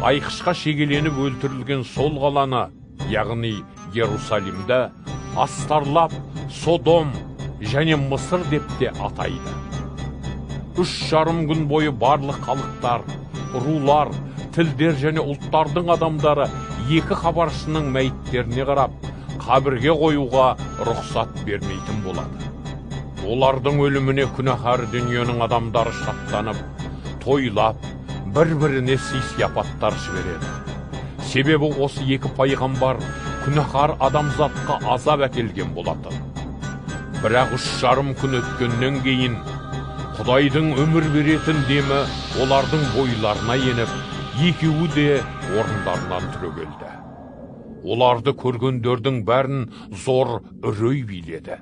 айқышқа шегеленіп өлтірілген сол қаланы, яғни Иерусалимді астарлап Содом және Мысыр деп те атайды. 3,5 күн бойы барлық халықтар, рулар, тілдер және ұлттардың адамдары 2 хабаршының мәйіттеріне қарап, қабірге қоюға рұқсат бермейтін болады. Олардың өліміне күнәһар дүниенің адамдары шаттанып, тойлап, бір-біріне сый-сияпаттар жібереді. Себебі осы 2 пайғамбар күнәһар адамзатқа азап әкелген болатын. Бірақ 3,5 күн өткеннен кейін Құдайдың өмір беретін демі олардың бойларына еніп, екеуі де орындарынан түрегелді. Оларды көргендердің бәрін зор үрей биледі.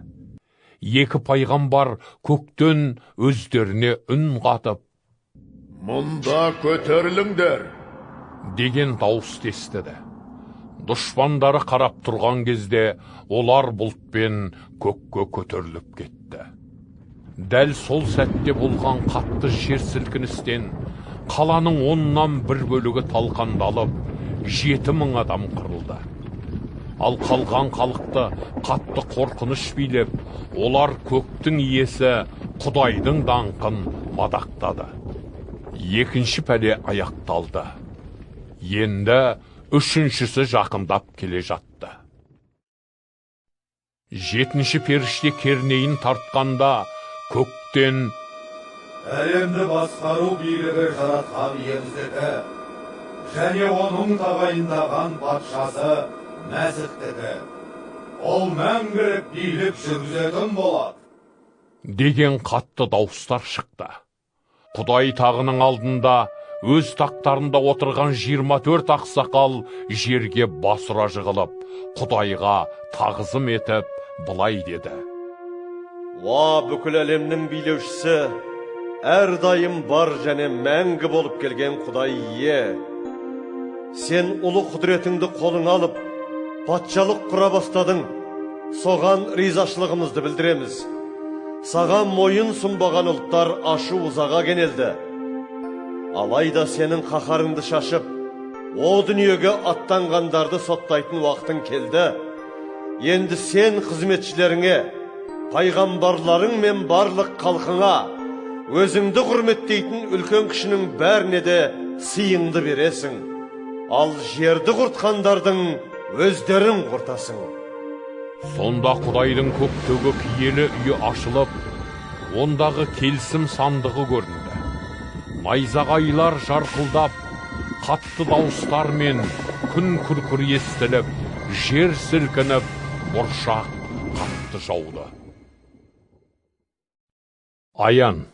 2 пайғамбар көктен өздеріне үн қатып,
мұнда көтеріліңдер,
деген дауыс естіді. Дұшпандары қарап тұрған кезде олар бұлтпен көкке көтеріліп кетті. Дәл сол сәтте болған қатты жер сілкіністен қаланың 10-нан 1 бөлігі талқандалып, 7000 адам қырылды. Ал қалған халықты қатты қорқыныш билеп, олар көктің иесі Құдайдың даңқын мадақтады. 2-ші пәле аяқталды. Енді 3-шісі жақындап келе жатты. 7-ші періште кернейін тартқанда көктен
әлемді басқару билігі жаратқан иеміздікі және оның тағайындаған патшасы мәсіхтікі. Ол мәңгілік билік жүргізетін болады
деген қатты дауыстар шықты. Құдай тағының алдында өз тақтарында отырған 24 ақсақал жерге басыра жығылып, Құдайға тағзым етіп, былай деді:
Уа бүкіл әлемнің билеушісі, әрдайым бар және мәңгі болып келген Құдай ие. Сен ұлы құдіретіңді қолыңа алып, патшалық құра бастадың. Соған ризашылығымызды білдіреміз. Саған мойын сұнбаған ұлттар ашу ызаға кенелді. Алайда сенің қаһарыңды шашып, о дүниеге аттанғандарды соттайтын уақытың келді. Енді сен қызметшілеріңе, пайғамбарларың мен барлық халқыңа, өзіңді құрметтейтін үлкен кішінің бәріне де сыйыңды бересің. Ал жерді құртқандардың өздерін құртасың.
Сонда Құдайдың көктегі киелі үйі ашылып, ондағы келісім сандығы көрінді. Найзағайлар жарқылдап, қатты дауыстар мен күн күркір естіліп, жер сілкініп, бұршақ қатты жауды. Аян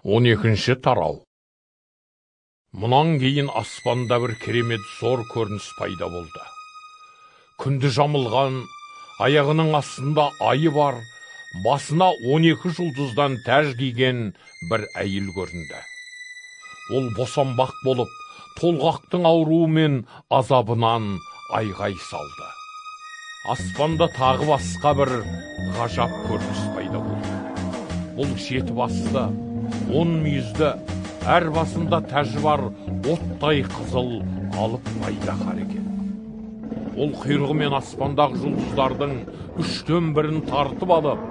12-ші тарау. Мұнан кейін аспанда бір керемет зор көрініс пайда болды. Күнді жамылған, аяғының астында айы бар, басына 12 жұлдыздан тәж киген бір әйел көрінді. Ол босанбақ болып, толғақтың ауруы мен азабынан айғай салды. Аспанда тағы басқа бір ғажап көрініс пайда болды. Бұл 7 басты, 10 мүйізді, әр басында тәжі бар оттай қызыл алып айдаһар екен. Ол құйрығымен аспандағы жұлдыздардың 3-тен 1-ін тартып алып,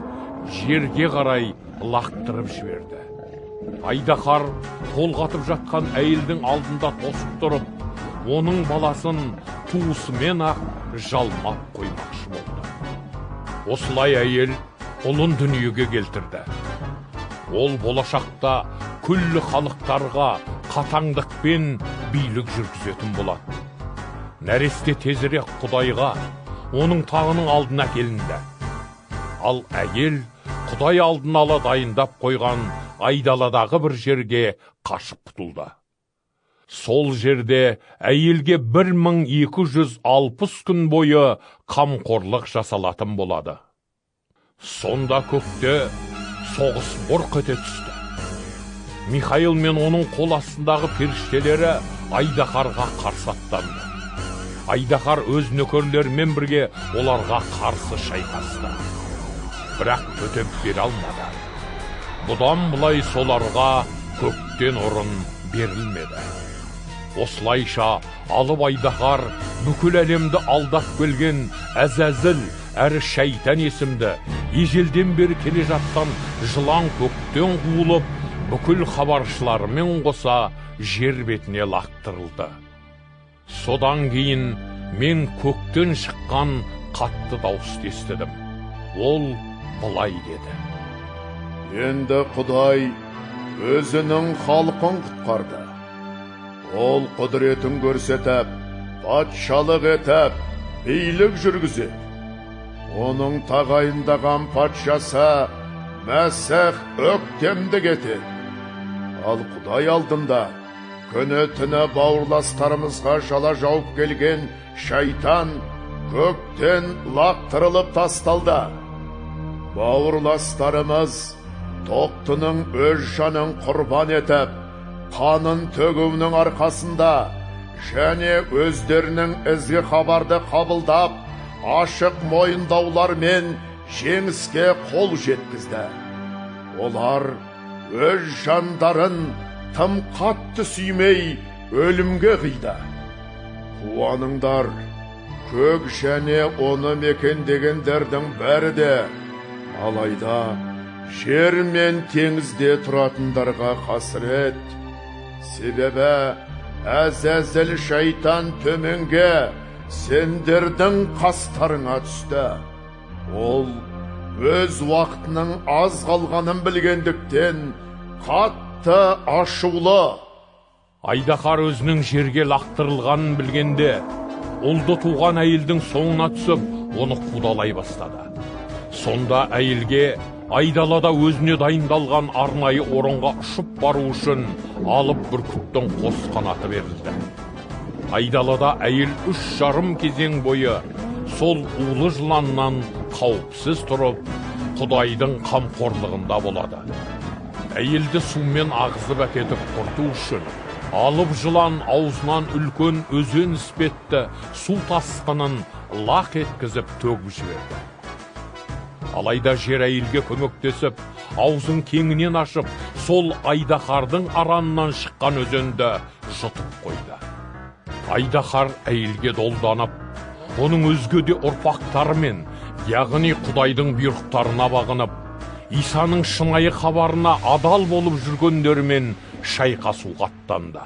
жерге қарай лақтырып жіберді. Айдаһар толғатып жатқан әйелдің алдында тосып тұрып, оның баласын туысымен ақ жалмап қоймақшы болды. Осылай әйел ұлын дүниеге келтірді. Ол болашақта күллі халықтарға қатаңдықпен билік жүргізетін болады. Нәресте тезірек Құдайға, оның тағының алдына келінді. Ал әйел Құдай алдын ала дайындап қойған айдаладағы бір жерге қашып құтылды. Сол жерде әйелге 1260 күн бойы қамқорлық жасалатын болады. Сонда көкте соғыс бұрқ ете түсті. Михаил мен оның қол астындағы періштелері айдаһарға қарсы аттанды. Айдаһар өз нөкерлерімен бірге оларға қарсы шайқасты. Бірақ төтеп бере алмады. Бұдан бұлай соларға көктен орын берілмеді. Осылайша алып айдаһар бүкіл әлемді алдап келген Әзәзіл әрі шайтан есімді ежелден бері келе жатқан жылан көктен қуылып, бүкіл хабаршыларымен қоса жер бетіне лақтырылды. Содан кейін мен көктен шыққан қатты дауысты естідім. Ол былай деді:
Енді Құдай өзінің халқын құтқарды. Ол құдіретін көрсетіп, патшалық етіп, билік жүргізеді. Оның тағайындаған патшасы Мәсіх өктемдік етеді. Ал Құдай алдында күні түні бауырластарымызға жала жауып келген шайтан көктен лақтырылып тасталды. Бауырластарымыз тоқтының өз жанын құрбан етіп, қанын төгуінің арқасында және өздерінің ізгі хабарды қабылдап, ашық мойындаулармен жеңіске қол жеткізді. Олар өз жандарын тым қатты сүймей өлімге қиды. Қуаныңдар, көк және оны мекендегендердің бәрі де, алайда жер мен теңізде тұратындарға қасірет. Себебі Әзәзіл шайтан төменге сендердің қастарыңа түсті. Ол өз уақытының аз қалғанын білгендіктен қатты ашулы.
Айдаһар өзінің жерге лақтырылғанын білгенде, ұлды туған әйелдің соңына түсіп, оны қудалай бастады. Сонда әйелге айдалада өзіне дайындалған арнайы орынға ұшып бару үшін алып бүркіттің қос қанаты берілді. Айдалада әйел 3,5 кезең бойы сол улы жыланнан қауіпсіз тұрып, Құдайдың қамқорлығында болады. Әйелді сумен ағызып әкетіп құрту үшін алып жылан аузынан үлкен өзен іспетті су тасқынын лақ еткізіп төгіп жіберді. Алайда жер әйелге көмектесіп, аузын кеңінен ашып, сол айдаһардың аранынан шыққан өзенді жұтып қойды. Айдаһар әйелге долданып, оның өзге де ұрпақтарымен, яғни Құдайдың бұйрықтарына бағынып, Исаның шынайы хабарына адал болып жүргендермен шайқасуға аттанды.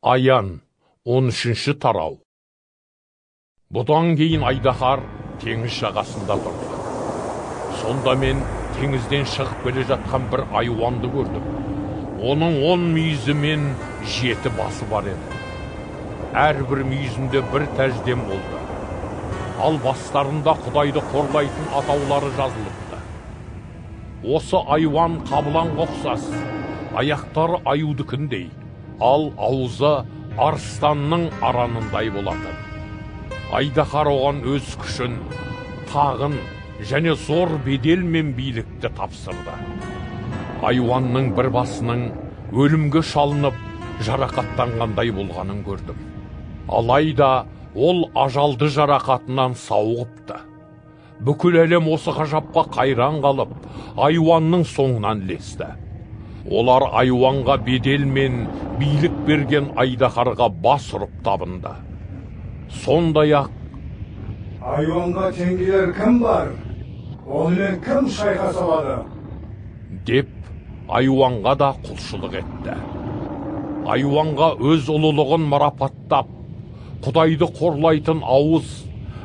Аян 13-ші тарау. Бұдан кейін айдаһар теңіз жағасында тұрды. Сонда мен теңізден шығып келе жатқан бір айуанды көрдім. Оның 10 мүйізі мен 7 басы бар еді. Әрбір мүйізінде бір тәждем болды. Ал бастарында Құдайды қорлайтын атаулары жазылыпты. Осы айуан қабыланға ұқсас, аяқтары аюдікіндей, ал аузы арыстанның аранындай болатын. Айдаһар оған өз күшін, тағын және зор бедел мен билікті тапсырды. Айуанның бір басының өлімге шалынып, жарақаттанғандай болғанын көрдім. Алайда ол ажалды жарақатынан сауығыпты. Бүкіл әлем осы ғажапқа қайран қалып, айуанның соңынан ілесті. Олар айуанға бедел мен билік берген айдаһарға бас ұрып табынды. Сондай-ақ
айуанға теңгелер кім бар? Онымен кім шайқаса алады?
деп айуанға да құлшылық етті. Айуанға өз ұлылығын марапаттап, Құдайды қорлайтын ауыз,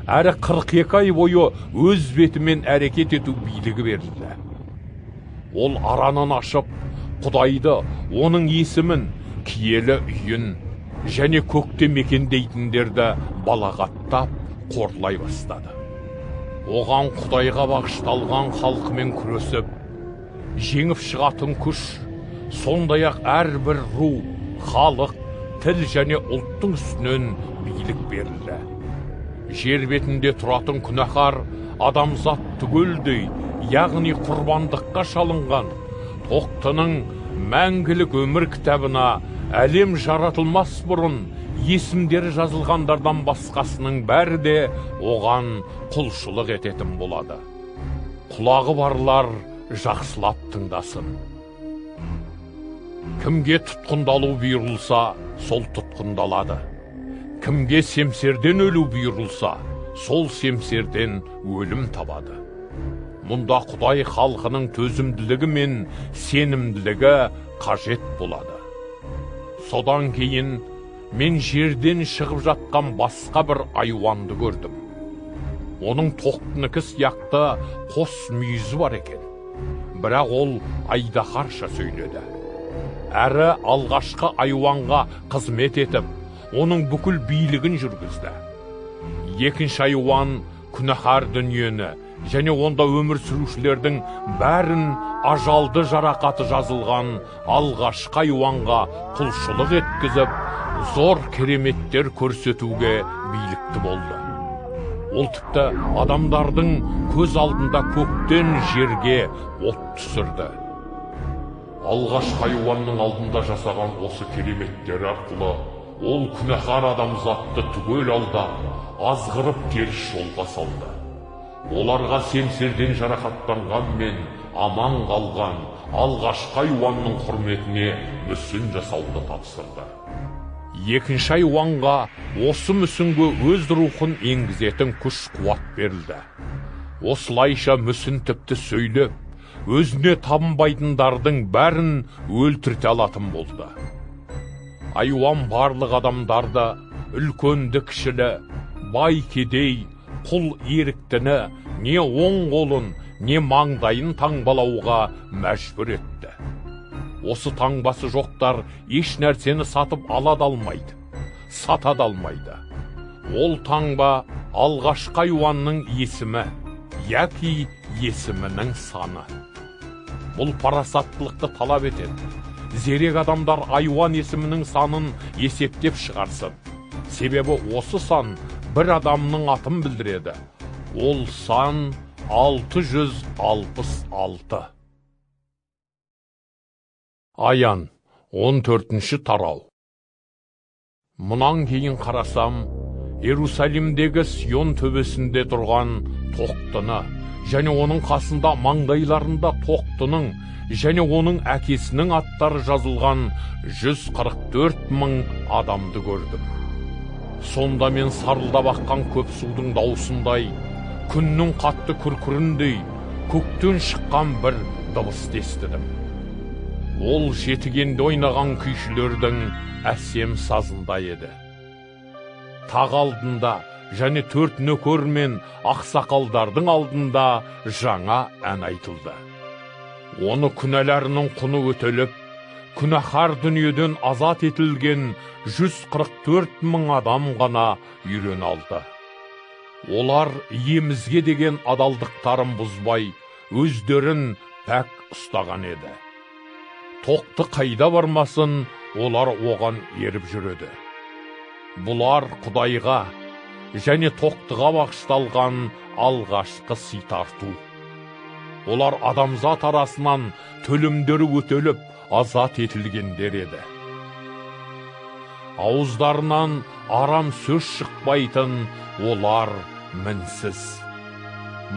әрі 42 ай бойы өз бетімен әрекет ету билігі берілді. Ол аранын ашып, Құдайды, оның есімін, киелі үйін және көкте мекендейтіндерді балағаттап, қорлай бастады. Оған Құдайға бағышталған халқымен күресіп, жеңіп шығатын күш, сондай-ақ әрбір ру, халық, тіл және ұлттың үстінен билік берілді. Жер бетінде тұратын күнәһар адамзат түгелдей, яғни құрбандыққа шалынған тоқтының мәңгілік өмір кітабына әлем жаратылмас бұрын есімдері жазылғандардан басқасының бәрі де оған құлшылық ететін болады. Құлағы барлар жақсылап тыңдасын. Кімге тұтқындалу бұйырылса, сол тұтқындалады. Кімге семсерден өлу бұйырылса, сол семсерден өлім табады. Мұнда Құдай халқының төзімділігі мен сенімділігі қажет болады. Содан кейін мен жерден шығып жатқан басқа бір айуанды көрдім. Оның тоқтынікі сияқты қос мүйізі бар екен. Бірақ ол айдаһарша сөйледі. Әрі алғашқы айуанға қызмет етіп, оның бүкіл билігін жүргізді. Екінші айуан күнәһар дүниені және онда өмір сүрушілердің бәрін ажалды жарақаты жазылған алғашқы айуанға құлшылық еткізіп, зор кереметтер көрсетуге билікті болды. Ол тіпті адамдардың көз алдында көктен жерге от түсірді. Алғашқы айуанның алдында жасаған осы кереметтер арқылы ол күнәһар адамзатты түгел алдап, азғырып теріс жолға салды. Оларға семсерден жарақаттанғанмен аман қалған алғашқы айуанның құрметіне мүсін жасауды тапсырды. Екінші айуанға осы мүсінге өз рухын енгізетін күш қуат берілді. Осылайша мүсін тіпті сөйлеп, өзіне табынбайтындардың бәрін өлтірте алатын болды. Айуан барлық адамдарды, үлкенді кішілі, бай кедей, құл еріктіні не оң қолын, не маңдайын таңбалауға мәжбүр етті. Осы таңбасы жоқтар еш нәрсені сатып ала да алмайды, сата да алмайды. Ол таңба алғашқы айуанның есімі, яки есімінің саны. Бұл парасаттылықты талап етеді. Зерек адамдар айуан есімінің санын есептеп шығарсын. Себебі осы сан бір адамның атын білдіреді. Ол сан 666. Аян 14-ші тарау. Мұнан кейін қарасам, Иерусалимдегі Сион төбесінде тұрған тоқтыны, және оның қасында маңдайларында тоқтының, және оның әкесінің аттары жазылған 144.000 адамды көрдім. Сонда мен сарылдап аққан көп судың даусындай, күннің қатты күркіріндей, көктен шыққан бір дыбыс естідім. Ол жетігенде ойнаған күйшілердің әсем сазында еді. Тақ алдында және 4 нөкер мен ақсақалдардың алдында жаңа ән айтылды. Оны күнәләрінің құны өтеліп, күнәһар дүниеден азат етілген 144.000 адам ғана үйрен алды. Олар иемізге деген адалдықтарын бұзбай, өздерін пәк ұстаған еді. Тоқты қайда бармасын, олар оған еріп жүреді. Бұлар Құдайға және тоқтыға бағышталған алғашқы сый тарту. Олар адамзат арасынан төлімдері өтеліп, азат етілгендер еді. Ауыздарынан арам сөз шықпайтын олар мінсіз.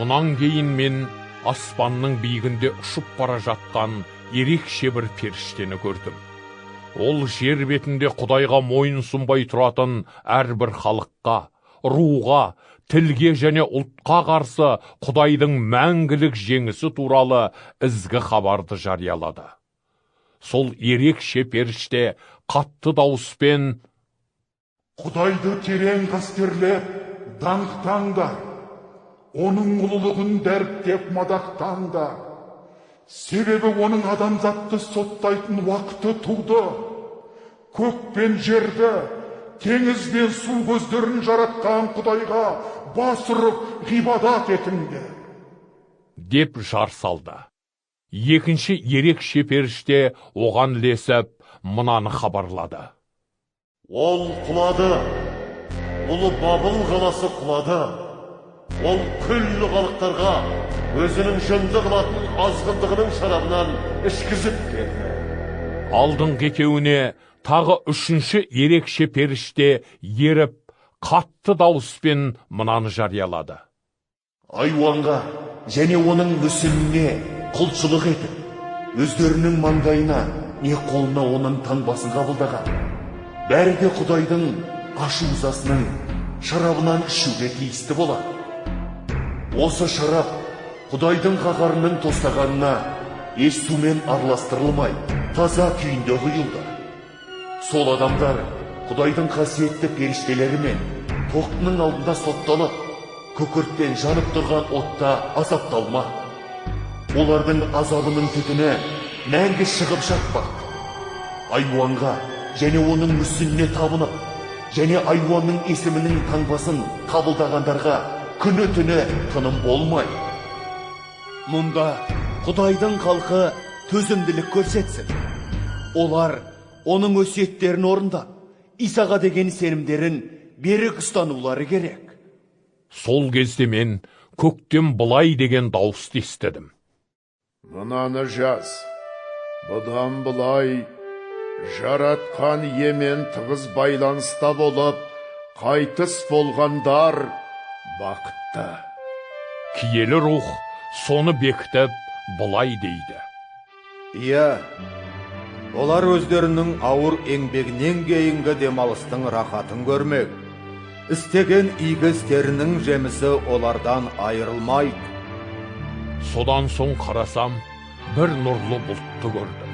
Мұнан кейін мен аспанның биігінде ұшып бара жатқан ерекше бір періштені көрдім. Ол жер бетінде Құдайға мойын сұнбай тұратын әрбір халыққа, руға, тілге және ұлтқа қарсы Құдайдың мәңгілік жеңісі туралы ізгі хабарды жариялады. Сол ерекше періште қатты дауыспен:
Құдайды терең қастерлеп, даңқтаңдар, оның ұлылығын дәріптеп мадақтаңдар. Себебі оның адамзатты соттайтын уақыты туды. Көк пен жерді, теңіз бен су көздерін жаратқан Құдайға бас ұрып ғибадат етіңдер,
деп жар салды. Екінші ерекше періште оған ілесіп мынаны хабарлады:
Ол құлады, ұлы Бабыл қаласы құлады. Ол күллі халықтарға өзінің жынды қылатын азғындығының шарабынан ішкізіп берді.
Алдыңғы екеуіне тағы үшінші ерекше періште еріп, қатты дауыспен мынаны жариялады:
Айуанға және оның мүсініне құлшылық етіп, өздерінің маңдайына не қолына оның таңбасын қабылдаған, бәрі де Құдайдың ашу-ызасының шарабынан ішуге тиісті болады. Осы шарап Құдайдың қаһарының тостағанына еш сумен араластырылмай, таза күйінде құйылды. Сол адамдар Құдайдың қасиетті періштелерімен тоқтының алдында сотталып, күкірттен жанып тұрған отта азапталмақ. Олардың азабының түтіні мәңгі шығып жатпақ. Айуанға және оның мүсініне табынып, және айуанның есімінің таңбасын қабылдағандарға күні-түні тыным болмай.
Мұнда Құдайдың халқы төзімділік көрсетсін. Олар оның өсиеттерін орындап, Исаға деген сенімдерін берік ұстанулары керек.
Сол кезде мен көктен былай деген дауысты естідім:
Мынаны жаз. Бұдан былай жаратқан иемен тығыз байланыста болып, қайтыс болғандар бақытты.
Киелі рух соны бекітіп былай дейді:
Иә, олар өздерінің ауыр еңбегінен кейінгі демалыстың рахатын көрмек. Істеген игі істерінің жемісі олардан айырылмайды.
Содан соң қарасам, бір нұрлы бұлтты көрдім.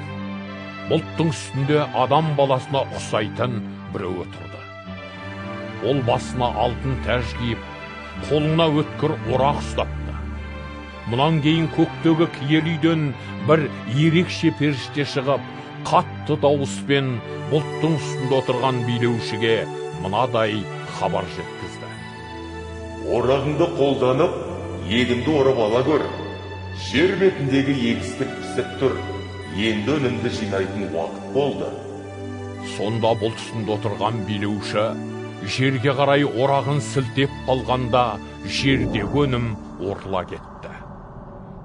Бұлттың үстінде адам баласына ұқсайтын біреу отырды. Ол басына алтын тәж киіп, қолына өткір орақ ұстапты. Мұнан кейін көктегі киелі үйден бір ерекше періште шығып, қатты дауыспен бұлттың үстінде отырған билеушіге мынадай хабар жеткізді.
Орағыңды қолданып, егінді орап ала көр. Жер бетіндегі егістік пісіп тұр. Енді өнімді жинайтын уақыт болды.
Сонда бұлт үстінде отырған билеуші жерге қарай орағын сілтеп қалғанда жердегі өнім орыла кетті.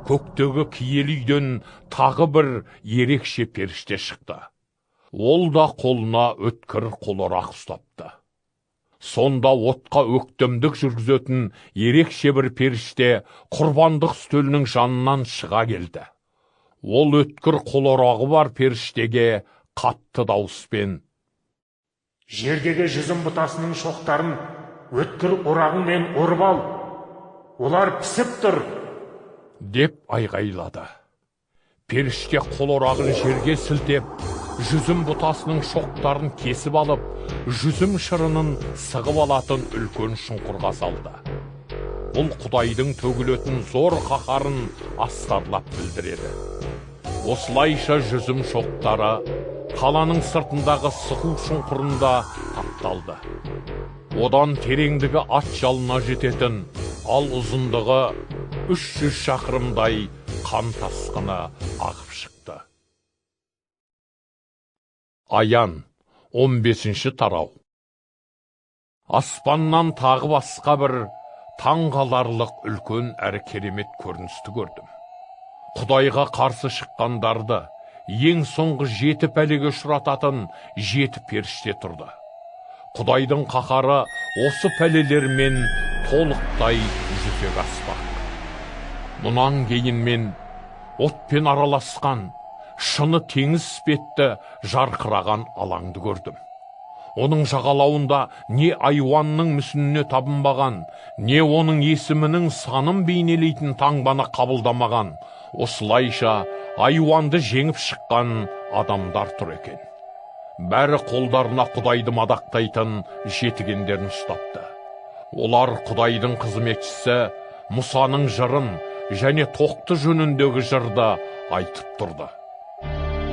Көктегі киелі үйден тағы бір ерекше періште шықты. Ол да қолына өткір қолорақ ұстапты. Сонда отқа өктемдік жүргізетін ерекше бір періште құрбандық үстелінің жанынан шыға келді. Ол өткір қолорағы бар періштеге қатты дауыспен:
жердегі жүзім бұтасының шоқтарын өткір орағыңмен орып ал. Олар пісіп тұр,
деп айғайлады. Періште қолорағын жерге сілтеп, жүзім бұтасының шоқтарын кесіп алып, жүзім шырынын сығып алатын үлкен шұңқырға салды. Бұл Құдайдың төгілетін зор қаһарын астарлап білдіреді. Осылайша жүзім шоқтары қаланың сыртындағы сықу шұңқырында тапталды. Одан тереңдігі ат жалына жететін, ал ұзындығы 300 шақырымдай қан тасқыны ағып шықты. Аян 15-ші тарау. Аспаннан тағы басқа бір таңғаларлық үлкен әрі керемет көріністі көрдім. Құдайға қарсы шыққандарды ең соңғы 7 пәлеге ұшырататын 7 періште тұрды. Құдайдың қаһары осы пәлелермен толықтай жүзеге аспақ. Мұнан кейін мен отпен араласқан, шыны теңіз іспетті жарқыраған алаңды көрдім. Оның жағалауында не айуанның мүсініне табынбаған, не оның есімінің санын бейнелейтін таңбаны қабылдамаған, осылайша айуанды жеңіп шыққан адамдар тұр екен. Бәрі қолдарына Құдайды мадақтайтын жетігендерін ұстапты. Олар Құдайдың қызметшісі Мұсаның жырын және тоқты жөніндегі жырды айтып тұрды.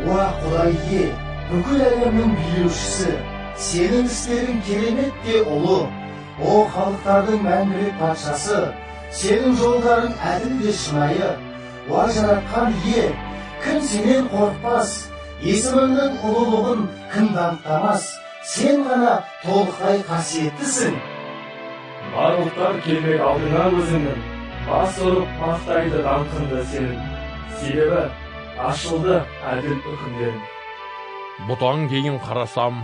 Уа Құдай, бүкіл әлемнің билеушісі, сенің істерің керемет те ұлы. О халықтардың мәңгілік патшасы, сенің жолдарың әділ де шынайы. Уа жаратқан ие, кім сенен қорықпас? Есіміңнің ұлылығын кім даңқтамас? Сен ғана толықтай қасиеттісің.
Барлықтар келмек алдыңа өзіңнің, бас ұрып мақтайды даңқыңды сенің. Себебі ашылды әділ үкімдерің.
Бұдан кейін қарасам,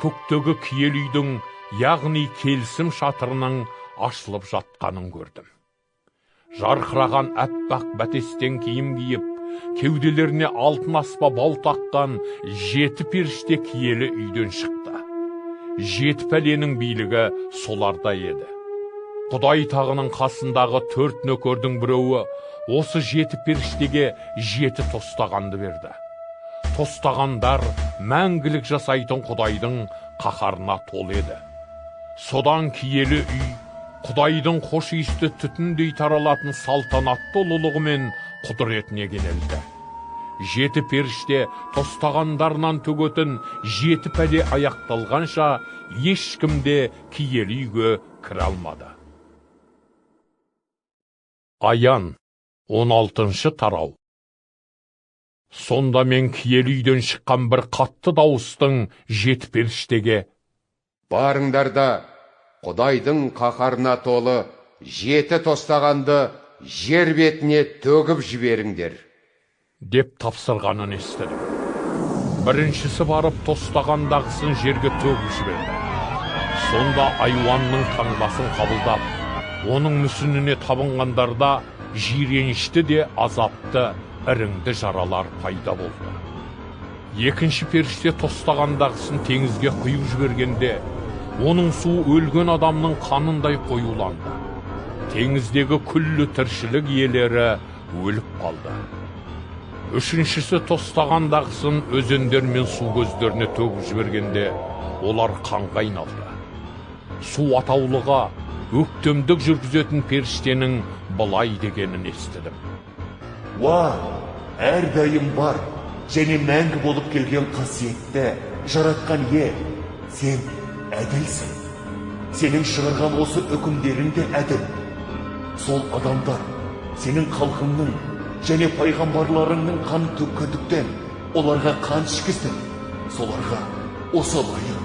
көктегі киелі үйдің, яғни келісім шатырының ашылып жатқанын көрдім. Жарқыраған әппақ бәтестен киім киіп, кеуделеріне алтын аспа бау таққан 7 періште киелі үйден шықты. 7 пәленің билігі соларда еді. Құдай тағының қасындағы 4 нөкердің біреуі осы 7 періштеге 7 тостағанды берді. Тостағандар мәңгілік жасайтын Құдайдың қаһарына толы еді. Содан киелі үй Құдайдың хош иісті түтіндей таралатын салтанатты ұлылығы мен құдіретіне кенелді. 7 періште тостағандарынан төгетін 7 пәле аяқталғанша ешкімде киелі үйге кіре алмады. Аян 16-шы тарау. Сонда мен киелі үйден шыққан бір қатты дауыстың 7 періштеге:
барыңдар да Құдайдың қаһарына толы 7 тостағанды жер бетіне төгіп жіберіңдер,
деп тапсырғанын естідім. Біріншісі барып тостағандағысын жерге төгіп жіберді. Сонда айуанның таңбасын қабылдап, оның мүсініне табынғандарда жиренішті де азапты, іріңді жаралар пайда болды. Екінші періште тостағандағысын теңізге құйып жібергенде, оның суы өлген адамның қанындай қоюланды. Теңіздегі күллі тіршілік иелері өліп қалды. Үшіншісі тостағандағысын өзендер мен су көздеріне төгіп жібергенде, олар қанға айналды. Су атаулыға, өктемдік жүргізетін періштенің былай дегенін естідім.
Уа, әрдайым бар және мәңгі болып келген қасиетті жаратқан сен әділсің. Сенің шығарған осы үкімдерің де әділ. Сол адамдар сенің халқыңның және пайғамбарларыңның қан төккендіктен оларға қан ішкізді. Соларға осы лайық.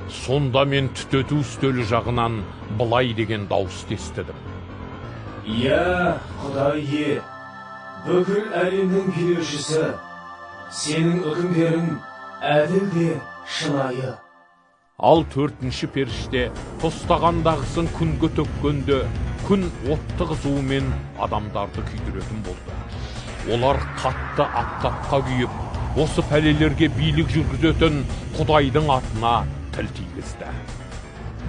Сонда мен түтету үстелі жағынан былай деген дауысты естідім.
Иә, Құдай, бүкіл әлемнің билеушісі, сенің үкімдерің әділ де шынайы.
Ал төртінші періште тостағандағысын күнге төккенде күн отты қызуымен адамдарды күйдіретін болды. Олар қатты аптапқа күйіп, осы пәлелерге билік жүргізетін Құдайдың атына тіл тигізді.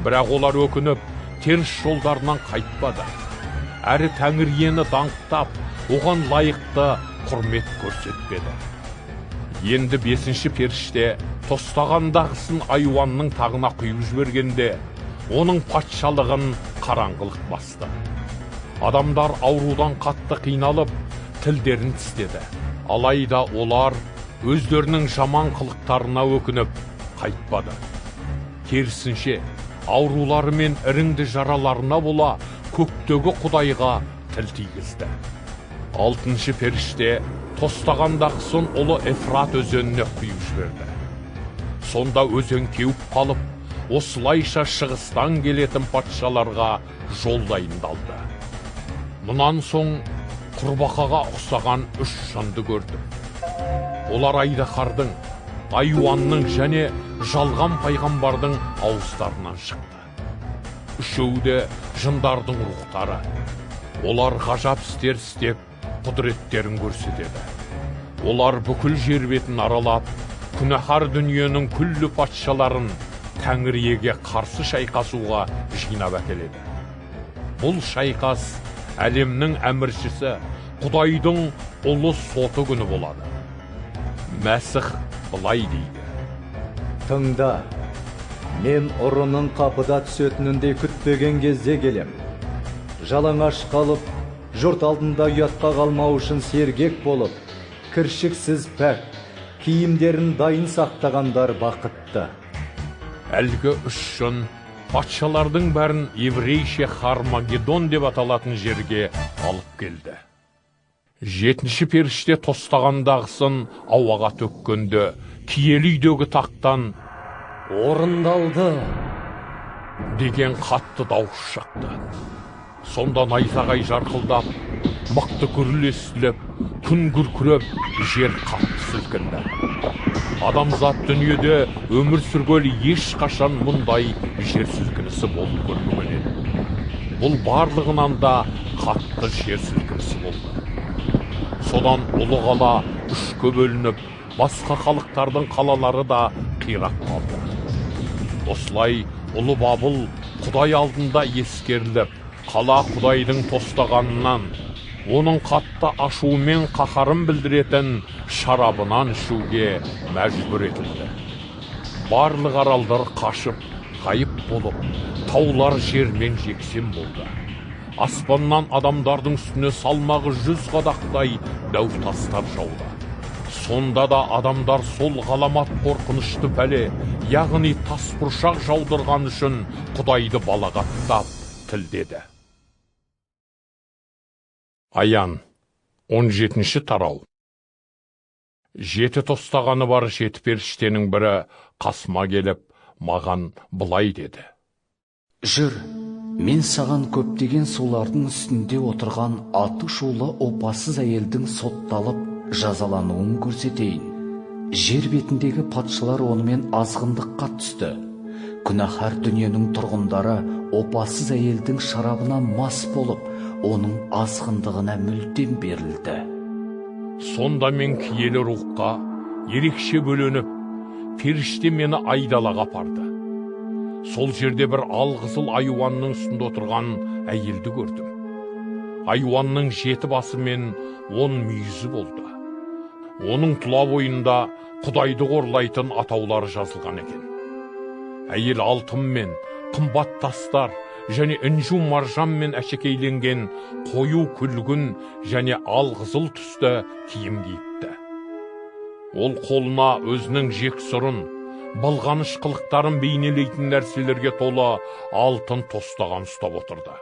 Бірақ олар өкініп, теріс жолдарынан қайтпады. Әрі Тәңір иені даңқтап, оған лайықты құрмет көрсетпеді. Енді бесінші періште тостағандағысын айуанның тағына құйып жібергенде, оның патшалығын қараңғылық басты. Адамдар аурудан қатты қиналып, тілдерін тістеді. Алайда олар өздерінің жаман қылықтарына өкініп қайтпады. Керісінше, аурулары мен іріңді жараларына бола көктегі Құдайға тіл тигізді. Алтыншы періште тостағандағысын ұлы Ефрат өзеніне құйып жіберді. Сонда өзен кеуіп қалып, осылайша шығыстан келетін патшаларға жол дайындалды. Мұнан соң құрбақаға ұқсаған үш жынды көрдім. Олар айдаһардың, айуанның және жалған пайғамбардың ауыздарынан шықты. Үшеуі де жындардың рухтары. Олар ғажап істер істеп, құдіреттерін көрсетеді. Олар бүкіл жер бетін аралап, күнәһар дүниенің күллі патшаларын Тәңір иеге қарсы шайқасуға жинап әкеледі. Бұл шайқас әлемнің әміршісі Құдайдың ұлы соты күні болады. Мәсіх былай дейді.
Тыңда, мен ұрының қапыда түсетініндей күтпеген кезде келем. Жалаңаш қалып, жұрт алдында ұятқа қалмау үшін сергек болып, кіршіксіз пәк, киімдерін дайын сақтағандар бақытты.
Әлгі үш жын патшалардың бәрін еврейше Хармагеддон деп аталатын жерге алып келді. Жетінші періште тостағандағысын ауаға төккенде киелі үйдегі тақтан
орындалды
деген қатты дауыс шықты. Сонда найзағай жарқылдап, мықты гүріл естіліп, күн күркіреп, жер қатты сілкінді. Адамзат дүниеде өмір сүргелі ешқашан мұндай жер сілкінісі болып көрмеген еді. Бұл барлығынан да қатты жер сілкінісі болды. Содан ұлы қала үшке бөлініп, басқа халықтардың қалалары да қирап қалды. Осылай ұлы Бабыл Құдай алдында ескеріліп, қала Құдайдың тостағанынан, оның қатты ашуымен қаһарын білдіретін шарабынан ішуге мәжбүр етілді. Барлық аралдар қашып, ғайып болып, таулар жермен жексен болды. Аспаннан адамдардың үстіне салмағы 100 қадақтай дәу тастар жауды. Сонда да адамдар сол ғаламат қорқынышты пәле, яғни тас бұршақ жаудырған үшін Құдайды балағаттап тілдеді. Аян 17-ші тарау. Жеті тостағаны бар жеті періштенің бірі қасыма келіп, маған былай деді.
Жүр, мен саған көптеген сулардың үстінде отырған аты шулы опасыз әйелдің сотталып жазалануын көрсетейін. Жер бетіндегі патшалар онымен азғындыққа түсті. Күнәһар дүниенің тұрғындары опасыз әйелдің шарабына мас болып, оның азғындығына мүлдем берілді.
Сонда мен киелі рухқа ерекше бөленіп, періште мені айдалаға апарды. Сол жерде бір алқызыл айуанның үстінде отырған әйелді көрдім. Айуанның 7 басы мен 10 мүйізі болды. Оның тұла бойында Құдайды қорлайтын атаулары жазылған екен. Әйел алтын мен қымбат тастар және інжу маржанмен әшекейленген қою күлгін және алқызыл түсті киім киіпті. Ол қолына өзінің жексұрын, былғаныш қылықтарын бейнелейтін нәрселерге толы алтын тостаған ұстап отырды.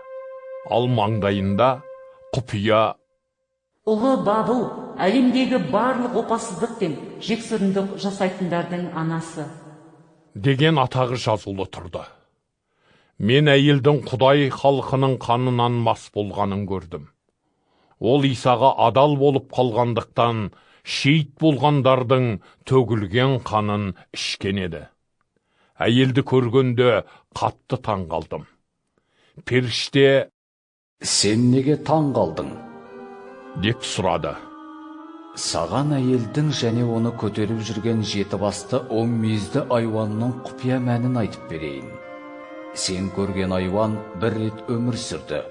Ал маңдайында құпия
Ұлы Бабыл әлемдегі барлық опасыздық пен жексұрындық жасайтындардың анасы
деген атағы жазулы тұрды. Мен әйелдің Құдай халқының қанынан мас болғанын көрдім. Ол Исаға адал болып қалғандықтан шейіт болғандардың төгілген қанын ішкен еді. Әйелді көргенде қатты таң қалдым. Періште
«Сен неге таң қалдың?»
деп сұрады.
Саған әйелдің және оны көтеріп жүрген жеті басты он мүйізді айуанның құпия мәнін айтып берейін. Сен көрген айуан бір рет өмір сүрді.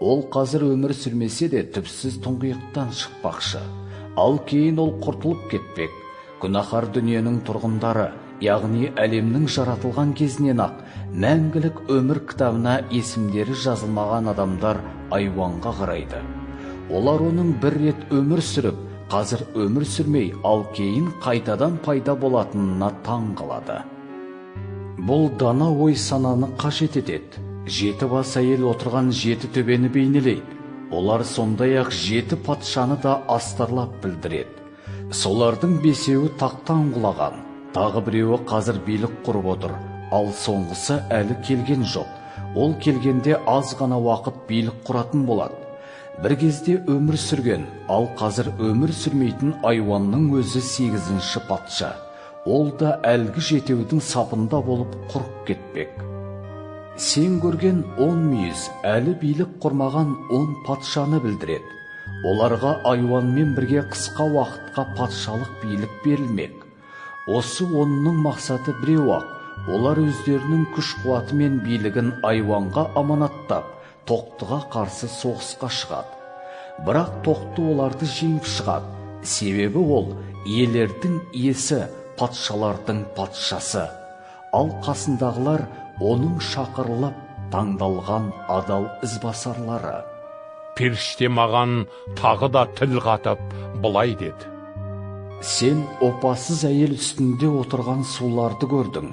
Ол қазір өмір сүрмесе де түпсіз тұңғиықтан шықпақшы. Ал кейін ол құртылып кетпек. Күнәһар дүниенің тұрғындары, яғни әлемнің жаратылған кезінен ақ мәңгілік өмір кітабына есімдері жазылмаған адамдар айуанға қарайды. Олар оның бір рет өмір сүріп, қазір өмір сүрмей, ал кейін қайтадан пайда болатынына таң қалады. Бұл дана ой сананы қажет етеді. Жеті бас әйел отырған жеті төбені бейнелейді. Олар сондай-ақ жеті патшаны да астарлап білдіреді. Солардың бесеуі тақтан құлаған, тағы біреуі қазір билік құрып отыр, ал соңғысы әлі келген жоқ. Ол келгенде аз ғана уақыт билік құратын болады. Бір кезде өмір сүрген, ал қазір өмір сүрмейтін айуанның өзі 8-ші патша. Ол да әлгі жетеудің сапында болып құрып кетпек. Сен көрген 10 мүйіз әлі билік құрмаған 10 патшаны білдіреді. Оларға айуанмен бірге қысқа уақытқа патшалық билік берілмек. Осы онның мақсаты біреу-ақ. Олар өздерінің күш-қуаты мен билігін айуанға аманаттап, тоқтыға қарсы соғысқа шығады. Бірақ тоқты оларды жеңіп шығады. Себебі ол иелердің иесі, патшалардың патшасы. Ал қасындағылар оның шақырылып таңдалған адал ізбасарлары.
Періште маған тағы да тіл қатып былай деді.
Сен опасыз әйел үстінде отырған суларды көрдің.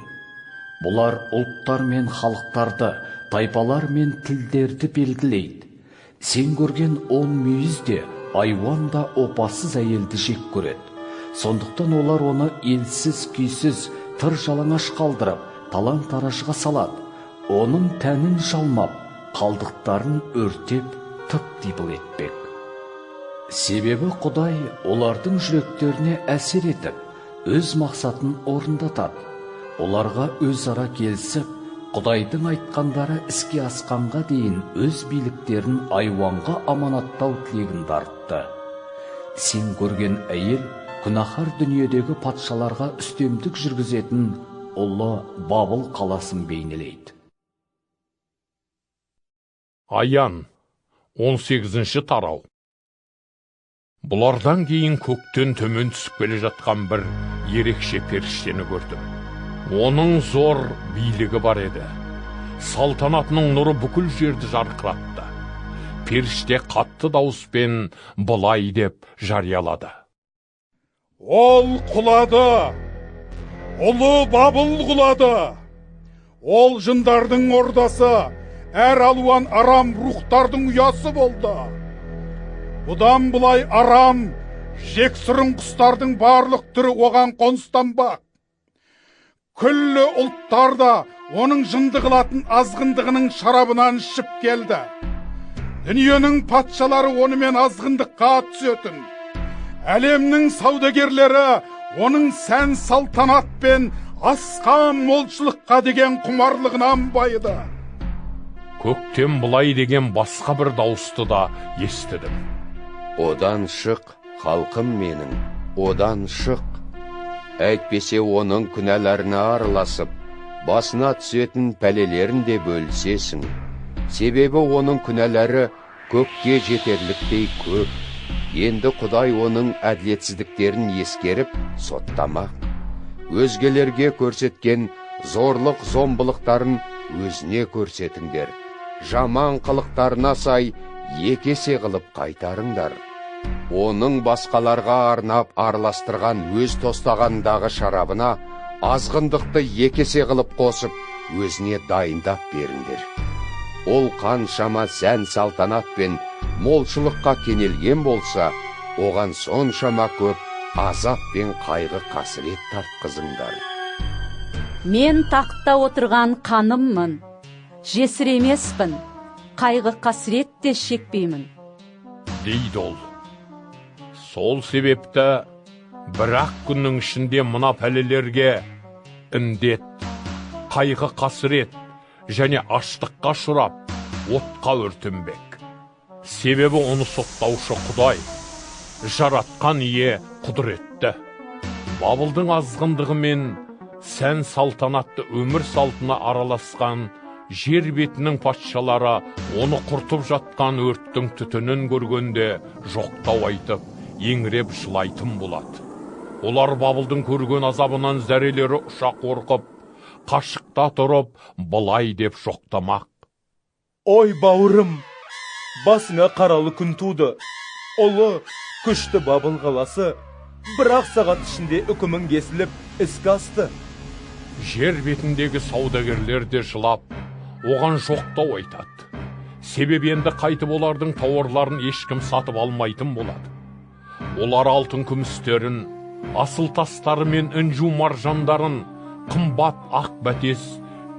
Бұлар ұлттар мен халықтарды, тайпалар мен тілдерді белгілейді. Сен көрген 10 мүйіз де, айуан да опасыз әйелді жек көреді. Сондықтан олар оны елсіз, күйсіз, тыр жалаңаш қалдырып, талан-таражға салады. Оның тәнін жалмап, қалдықтарын өртеп, тып-типыл етпек. Себебі Құдай олардың жүректеріне әсер етіп, өз мақсатын орындатады. Оларға өзара келісіп, Құдайдың айтқандары іске асқанға дейін өз биліктерін айуанға аманаттау тілегін дарытты. Сен көрген әйел күнәһар дүниедегі патшаларға үстемдік жүргізетін ұлы Бабыл қаласын бейнелейді.
Аян 18-ші тарау. Бұлардан кейін көктен төмен түсіп келе жатқан бір ерекше періштені көрдім. Оның зор билігі бар еді. Салтанатының нұры бүкіл жерді жарқыратты. Періште қатты дауыспен былай деп жариялады.
Ол құлады, ұлы Бабыл құлады. Ол жындардың ордасы, әр алуан арам рухтардың ұясы болды. Бұдан бұлай арам, жексұрын құстардың барлық түрі оған қоныстанбақ. Күллі ұлттар да оның жынды қылатын азғындығының шарабынан ішіп келді. Дүниенің патшалары онымен азғындыққа түсетін. Әлемнің саудагерлері оның сән салтанат пен асқа молшылыққа деген құмарлығынан байыды.
Көктен бұлай деген басқа бір дауысты да естідім.
Одан шық, халқым менің, одан шық. Әйтпесе оның күнәларына араласып, басына түсетін пәлелерін де бөлісесің. Себебі оның күнәлары көкке жетерліктей көп. Енді Құдай оның әділетсіздіктерін ескеріп, соттамақ. Өзгелерге көрсеткен зорлық зомбылықтарын өзіне көрсетіңдер. жаман қылықтарына сай екі есе қылып қайтарыңдар. Оның басқаларға арнап араластырған өз тостағандағы шарабына азғындықты екі есе қылып қосып, өзіне дайындап беріңдер. Ол қаншама сән салтанат пен молшылыққа кенелген болса, оған соншама көп азап пен қайғы қасірет тартқызыңдар.
Мен тақта отырған қаныммын, жесір емеспін, қайғы қасірет те шекпеймін.
Дейді ол. Сол себепті бір-ақ күннің ішінде мына пәлелерге індет, қайғы қасірет және аштыққа ұшырап, отқа өртенбек. Себебі оны соттаушы Құдай, жаратқан ие құдіретті. Бабылдың азғындығы мен сән салтанатты өмір салтына араласқан жер бетінің патшалары оны құртып жатқан өрттің түтінін көргенде жоқтау айтып, еңіреп жылайтын болады. Олар Бабылдың көрген азабынан зәрелері ұша қорқып, қашықта тұрып, былай деп жоқтамақ.
Ой, бауырым, басыңа қаралы күн туды. Ұлы, күшті Бабыл қаласы бір-ақ сағат ішінде үкімін кесіліп, іске асты.
Жер бетіндегі саудагерлер де жылап, оған жоқтау айтады. Себебі енді қайтып олардың тауарларын ешкім сатып алмайтын болады. Олар алтын күмістерін, асыл тастары мен інжу маржандарын, қымбат ақ бәтес,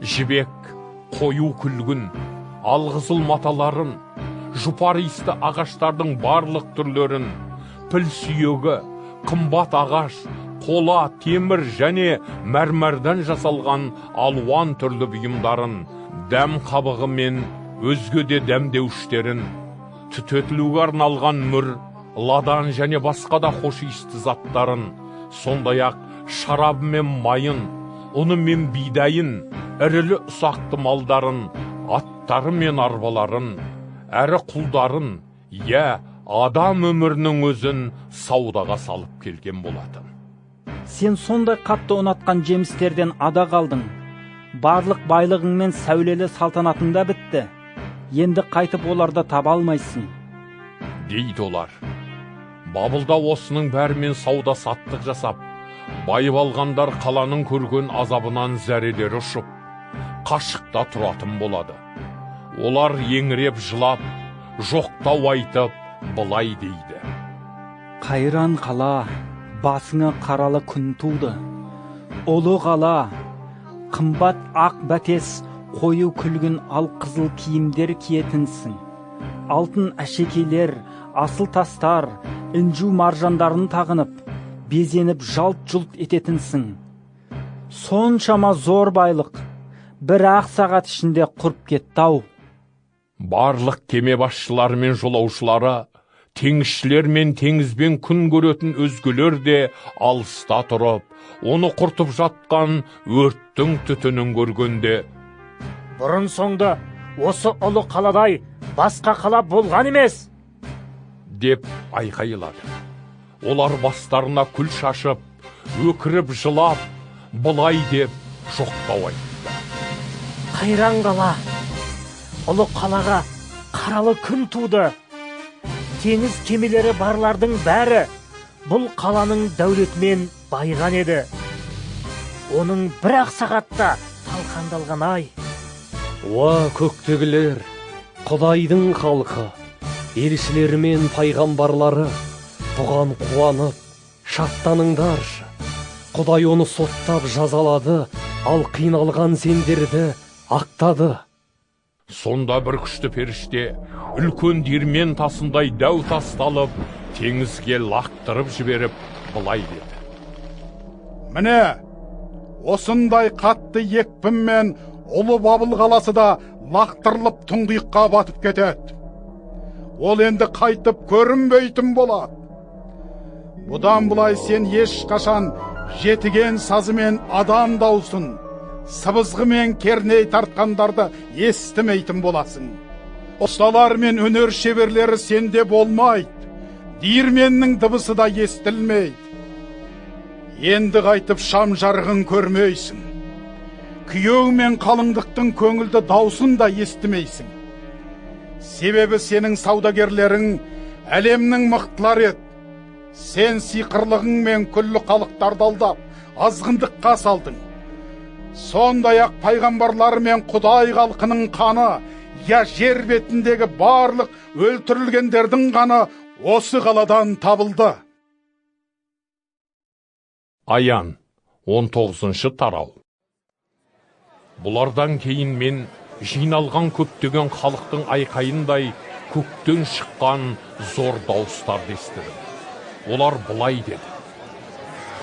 жібек, қою күлгін, алғызыл маталарын, жұпар иісті ағаштардың барлық түрлерін, піл сүйегі, қымбат ағаш, қола, темір және мәрмәрден жасалған алуан түрлі бұйымдарын, дәм қабығы мен өзге де дәмдеуштерін, түтетілуге арналған мүр, ладан және басқа да хош иісті заттарын, сондай-ақ шарабы мен майын, ұны мен бидайын, ірілі ұсақты малдарын, аттары мен арбаларын, әрі құлдарын, адам өмірінің өзін саудаға салып келген болатын.
Сен сондай қатты ұнатқан жемістерден ада қалдың. Барлық байлығың мен сәулелі салтанатың да бітті. Енді қайтып оларды таба алмайсың.
Дейді олар. Бабылда осының бәрімен сауда саттық жасап, байып алғандар қаланың көрген азабынан зәрелері ұшып, қашықта тұратын болады. Олар еңіреп жылап, жоқтау айтып, былай дейді.
Қайран қала, басыңа қаралы күн туды. Ұлы қала, қымбат ақ бәтес, қою күлгін ал қызыл киімдер киетінсің. Алтын әшекейлер, асыл тастар, інжу маржандарын тағынып, безеніп жалт-жұлт ететінсің. Соншама зор байлық, бір-ақ сағат ішінде құрып кетті-ау.
Барлық кеме басшылары мен жолаушылары, теңізшілер мен теңізбен күн көретін өзгелер де алыста тұрып, оны құртып жатқан өрттің түтінін көргенде,
бұрын соңды осы ұлы қаладай басқа қала болған емес,
деп айқайлады. Олар бастарына күл шашып, өкіріп жылап, былай деп жоқтау айтты.
Қайран қала, ұлы қалаға қаралы күн туды. Теңіз кемелері барлардың бәрі бұл қаланың дәулетімен байған еді. Оның бір-ақ сағатта талқандалған ай.
Уа көктегілер, Құдайдың халқы, елшілері мен пайғамбарлары, бұған қуанып, шаттаныңдаршы. Құдай оны соттап жазалады, ал қиналған сендерді ақтады.
Сонда бір күшті періште, үлкен диірмен тасындай дәу тасталып, теңізге лақтырып жіберіп, былай деді.
Міне, осындай қатты екпінмен ұлы Бабыл қаласы да лақтырылып тұңғиыққа батып кетеді. Ол енді қайтып көрінбейтін болады. Бұдан бұлай сен ешқашан жетіген сазымен адам даусын, сыбызғы мен керней тартқандарды естімейтін боласың. Ұсталар мен өнер шеберлері сенде болмайды, диірменнің дыбысы да естілмейді. Енді қайтып шам жарығын көрмейсің. Күйеу мен қалыңдықтың көңілді даусын да естімейсің. Себебі сенің саудагерлерің әлемнің мықтылары еді. Сен сиқырлығыңмен күллі халықтарды алдап, азғындыққа салдың. Сондай-ақ пайғамбарлар мен Құдай халқының қаны, я жер бетіндегі барлық өлтірілгендердің қаны осы қаладан табылды.
Аян 19-шы тарау. Бұлардан кейін мен жиналған көптеген халықтың айқайындай көктен шыққан зор дауыстарды естідім. Олар былай деді: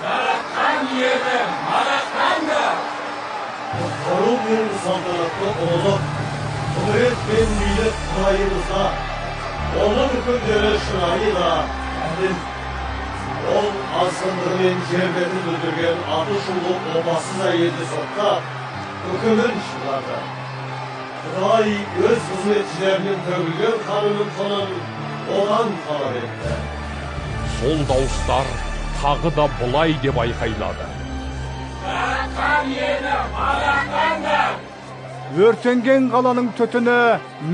Жаратқан иені мадақтаңды!
Құтқару мен салтанатты ұлылық, құдірет пен билік Құдайымызға, оның үкімдері шынайы да әділ. Ол азғындырмен жер бетін бүлдірген аты шулы опасыз әйелді соттап, үкімін шығарды. Құдай өз қызметшілерінің төгілген қанының құнын оған талап етті.
Сол дауыстар тағы да былай деп айқайлады:
Жаратқан иені мадақтаңды!
Өртенген қаланың түтіні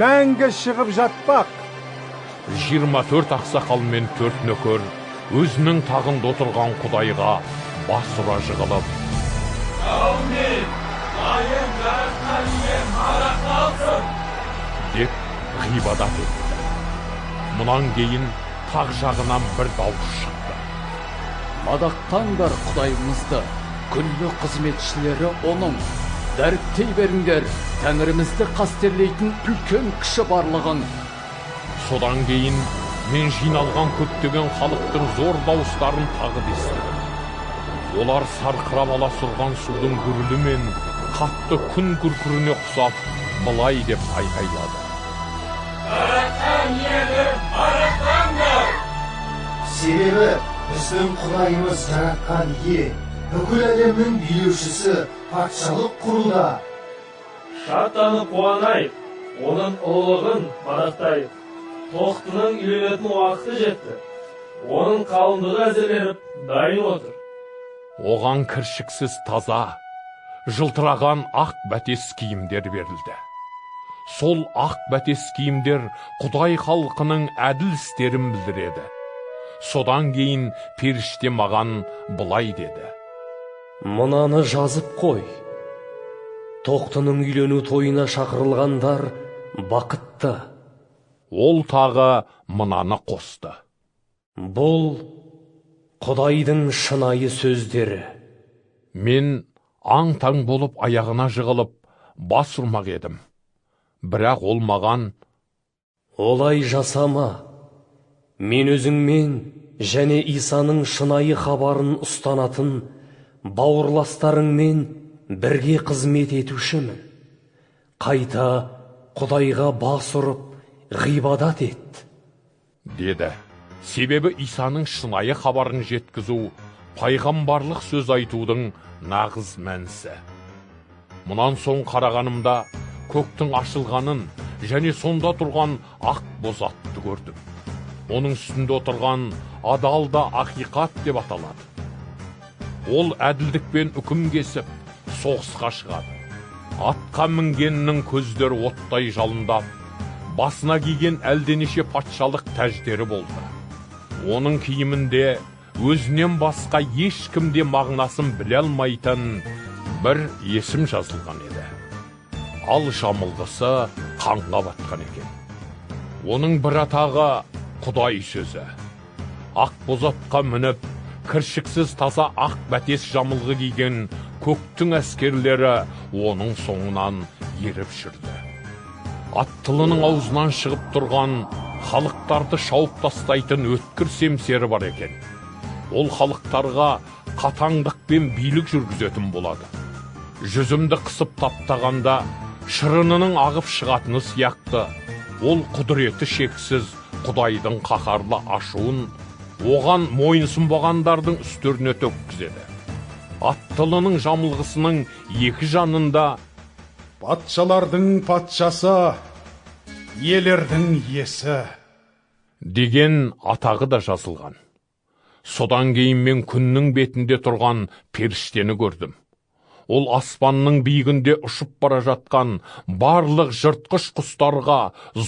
мәңгі шығып жатпақ.
24 ақсақал мен 4 нөкер өзінің тағында отырған Құдайға бас ұра жығылып:
Әумин, лайым жаратқан иен мадақталсын!
деп ғибадат етті. Мұнан кейін тақ жағынан бір дауыс шықты:
Мадақтаңдар Құдайымызды, күллі қызметшілері оның. Дәріптей беріңдер, Тәңірімізді қастерлейтін үлкен кіші барлығын.
Содан кейін мен жиналған көптеген халықтың зор дауыстарын тағы естідім. Олар сарқырап аласұрған судың гүрілі мен қатты күн күркіріне ұқсап былай деп айқайлады:
Жаратқан иені мадақтаңдар!
Себебі біздің Құдайымыз жаратқан ие, бүкіл әлемнің билеушісі, патшалық құруда.
Шаттанып қуанайық, оның ұлылығын мадақтайық. Тоқтының үйленетін уақыты жетті. Оның қалыңдығы әзірленіп, дайын отыр.
Оған кіршіксіз таза, жылтыраған ақ бәтес киімдер берілді. Сол ақ бәтес киімдер Құдай халқының әділ істерін білдіреді. Содан кейін періште маған былай деді:
Мынаны жазып қой. Тоқтының үйлену тойына шақырылғандар бақытты.
Ол тағы мынаны қосты:
Бұл Құдайдың шынайы сөздері.
Мен аң-таң болып аяғына жығылып, бас ұрмақ едім. Бірақ ол маған:
Олай жасама. Мен өзіңмен және Исаның шынайы хабарын ұстанатын бауырластарыңмен бірге қызмет етушімін. Қайта Құдайға бас ұрып, ғибадат ет,
деді. Себебі Исаның шынайы хабарын жеткізу, пайғамбарлық сөз айтудың нағыз мәнісі. Мұнан соң қарағанымда көктің ашылғанын және сонда тұрған ақ боз атты көрдім. Оның үстінде отырған адал да ақиқат деп аталады. Ол әділдікпен үкім кесіп, соғысқа шығады. Атқа мінгеннің көздері оттай жалындап, басына киген әлденеше патшалық тәждері болды. Оның киімінде өзінен басқа ешкімде мағынасын біле алмайтын бір есім жазылған еді. Ал жамылғысы қанға батқан екен. Оның бір атағы Құдай сөзі. Ақ боз атқа мініп, кіршіксіз таза ақ бәтес жамылғы киген көктің әскерлері оның соңынан еріп жүрді. Аттылының аузынан шығып тұрған халықтарды шауып тастайтын өткір семсері бар екен. Ол халықтарға қатаңдық пен билік жүргізетін болады. Жүзімді қысып таптағанда шырынының ағып шығатыны сияқты, ол құдіреті шексіз Құдайдың қаһарлы ашуын оған мойынсұнбағандардың үстеріне төккізеді. Аттылының жамылғысының екі жанында:
Патшалардың патшасы, иелердің иесі
деген атағы да жазылған. Содан кейін мен күннің бетінде тұрған періштені көрдім. Ол аспанның биігінде ұшып бара жатқан барлық жыртқыш құстарға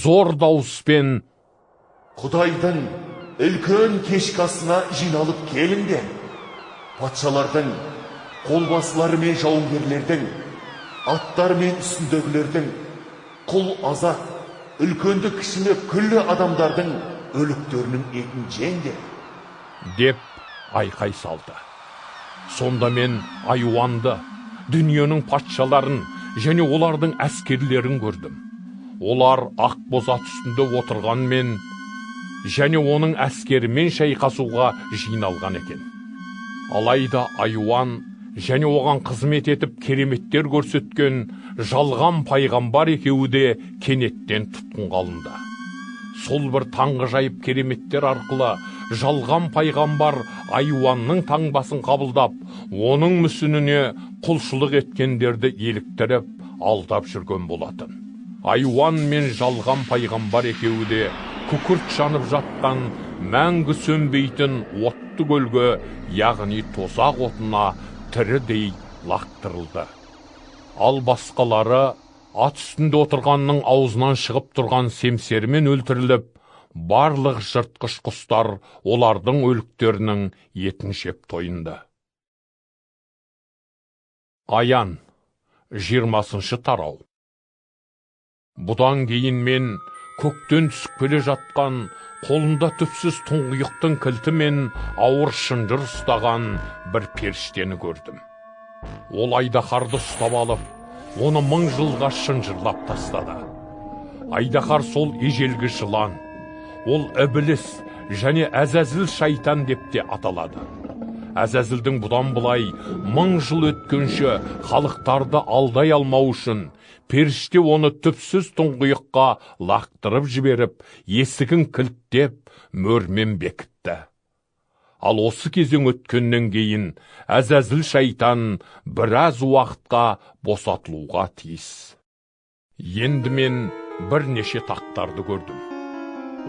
зор дауыспен:
Құдайдың үлкен кешкі асына жиналып келіңдер. Патшалардың, қолбасылары мен жауынгерлердің, аттар мен үстіндегілердің, құл азат, үлкенді кішілі күллі адамдардың өліктерінің етін жеңдер
деп айқай салды. Сонда мен айуанды, дүниенің патшаларын және олардың әскерлерін көрдім. Олар ақ боз ат үстінде отырғанмен және оның әскерімен шайқасуға жиналған екен. Алайда айуан және оған қызмет етіп кереметтер көрсеткен жалған пайғамбар екеуі де кенеттен тұтқынға алынды. Сол бір таңғажайып кереметтер арқылы жалған пайғамбар айуанның таңбасын қабылдап, оның мүсініне құлшылық еткендерді еліктіріп, алдап жүрген болатын. Айуан мен жалған пайғамбар екеуі де күкірт жанып жатқан мәңгі сөнбейтін отты көлге, яғни тозақ отына тірідей лақтырылды. Ал басқалары ат үстінде отырғанның аузынан шығып тұрған семсермен өлтіріліп, барлық жыртқыш құстар олардың өліктерінің етін жеп тойынды. Аян 20 тарау. Бұдан кейін мен көктен түсіп келе жатқан, қолында түпсіз тұңғиықтың кілті мен ауыр шынжыр ұстаған бір періштені көрдім. Ол айдаһарды ұстап алып, оны 1000 жылға шынжырлап тастады. Айдаһар сол ежелгі жылан, ол Ібіліс және Әзәзіл шайтан деп те аталады. Әзәзілдің бұдан былай 1000 жыл өткенше халықтарды алдай алмау үшін періште оны түпсіз тұңғиыққа лақтырып жіберіп, есігін кілттеп, мөрмен бекітті. Ал осы кезең өткеннен кейін Әзәзіл шайтан біраз уақытқа босатылуға тиіс. Енді мен бірнеше тақтарды көрдім.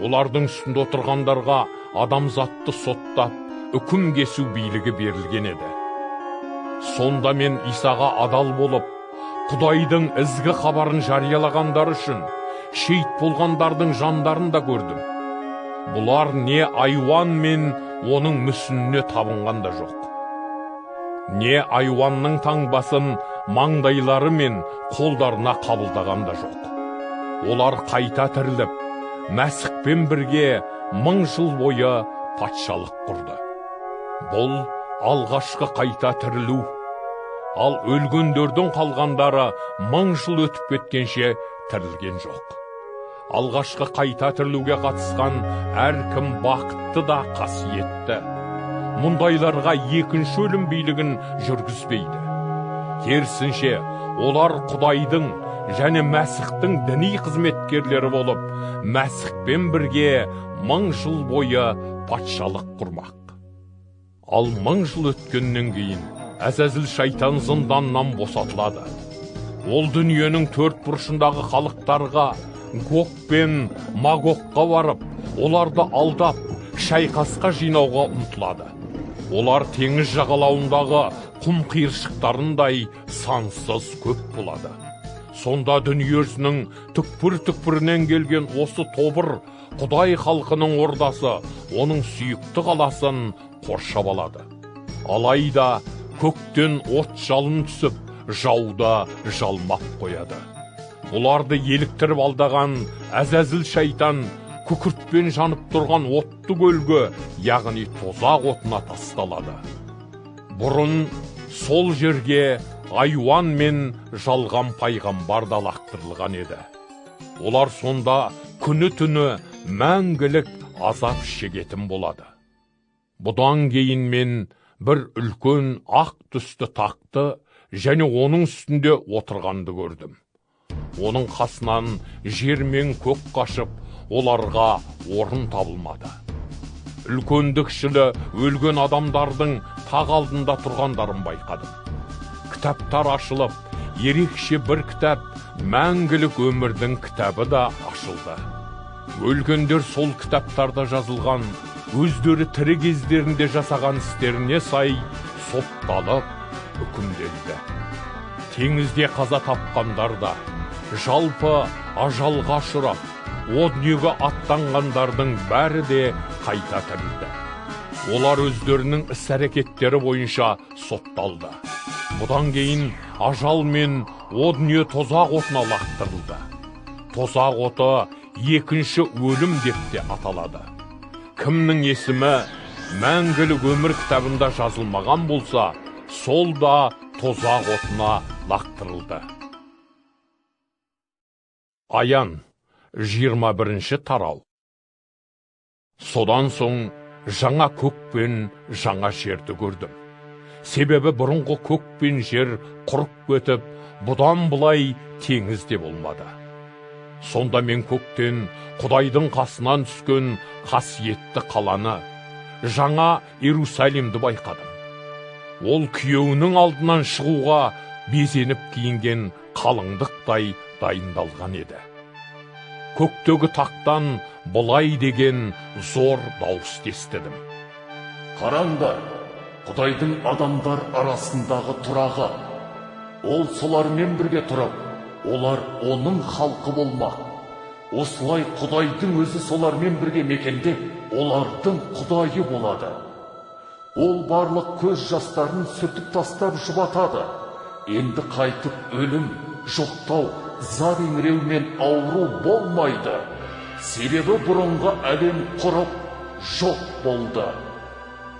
Олардың үстінде отырғандарға адамзатты соттап, үкім кесу билігі берілген еді. Сонда мен Исаға адал болып, Құдайдың ізгі хабарын жариялағандар үшін шейіт болғандардың жандарын да көрдім. Бұлар не айуан мен оның мүсініне табынған да жоқ. Не айуанның таңбасын маңдайлары мен қолдарына қабылдаған да жоқ. Олар қайта тіріліп, Мәсіхпен бірге 1000 жыл бойы патшалық құрды. Бұл алғашқы қайта тірілу. Ал өлгендердің қалғандары 1000 жыл өтіп кеткенше тірілген жоқ. Алғашқы қайта тірілуге қатысқан әркім бақытты да қасиетті. Мұндайларға екінші өлім билігін жүргізбейді. Керісінше, олар Құдайдың және Мәсіхтің діни қызметкерлері болып, Мәсіхпен бірге 1000 жыл бойы патшалық құрмақ. Ал 1000 жыл өткеннен кейін Әзәзіл шайтан зынданнан босатылады. Ол дүниенің 4 бұрышындағы халықтарға, Гог пен Магогқа барып, оларды алдап, шайқасқа жинауға ұмтылады. Олар теңіз жағалауындағы құм қиыршықтарындай сансыз көп болады. Сонда дүниесінің түкпір-түкпірінен келген осы тобыр Құдай халқының ордасы оның сүйікті қаласын қоршап алады. Алайда көктен от жалын түсіп, жауда жалмап қояды. Оларды еліктіріп алдаған Әзәзіл шайтан күкіртпен жанып тұрған отты көлге, яғни тозақ отына тасталады. Бұрын сол жерге айуан мен жалған пайғамбар да лақтырылған еді. Олар сонда күні-түні мәңгілік азап шегетін болады. Бұдан кейін мен бір үлкен ақ түсті тақты және оның үстінде отырғанды көрдім. Оның қасынан жер мен көк қашып, оларға орын табылмады. Үлкенді-кішілі өлген адамдардың тақ алдында тұрғандарын байқадым. Кітаптар ашылып, ерекше бір кітап, мәңгілік өмірдің кітабы да ашылды. Өлгендер сол кітаптарда жазылған, өздері тірі кездерінде жасаған істеріне сай сотталып, үкімделді. теңізде қаза тапқандар да, жалпы ажалға ұшырап, о дүниеге аттанғандардың бәрі де қайта тірілді. Олар өздерінің іс-әрекеттері бойынша сотталды. Бұдан кейін ажал мен о дүние тозақ отына лақтырылды. Тозақ оты екінші өлім деп те аталады. Кімнің есімі мәңгілік өмір кітабында жазылмаған болса, сол да тозақ отына лақтырылды. Аян 21 тарау. Содан соң жаңа көк пен жаңа жерді көрдім. Себебі бұрынғы көк пен жер құрып өтіп, бұдан бұлай теңіз де болмады. Сонда мен көктен Құдайдың қасынан түскен қасиетті қаланы, жаңа Иерусалимді байқадым. Ол күйеуінің алдынан шығуға безеніп киінген қалыңдықтай дайындалған еді. Көктегі тақтан бұлай деген зор дауыс естідім.
Қараңдар, Құдайдың адамдар арасындағы тұрағы. Ол солармен бірге тұрып, олар оның халқы болмақ. Осылай Құдайдың өзі солармен бірге мекендеп, олардың Құдайы болады. Ол барлық көз жастарын сүртіп тастап жұбатады. Енді қайтып өлім, жоқтау, зар еңіреу мен ауру болмайды. Себебі бұрынғы әлем құрып, жоқ болды.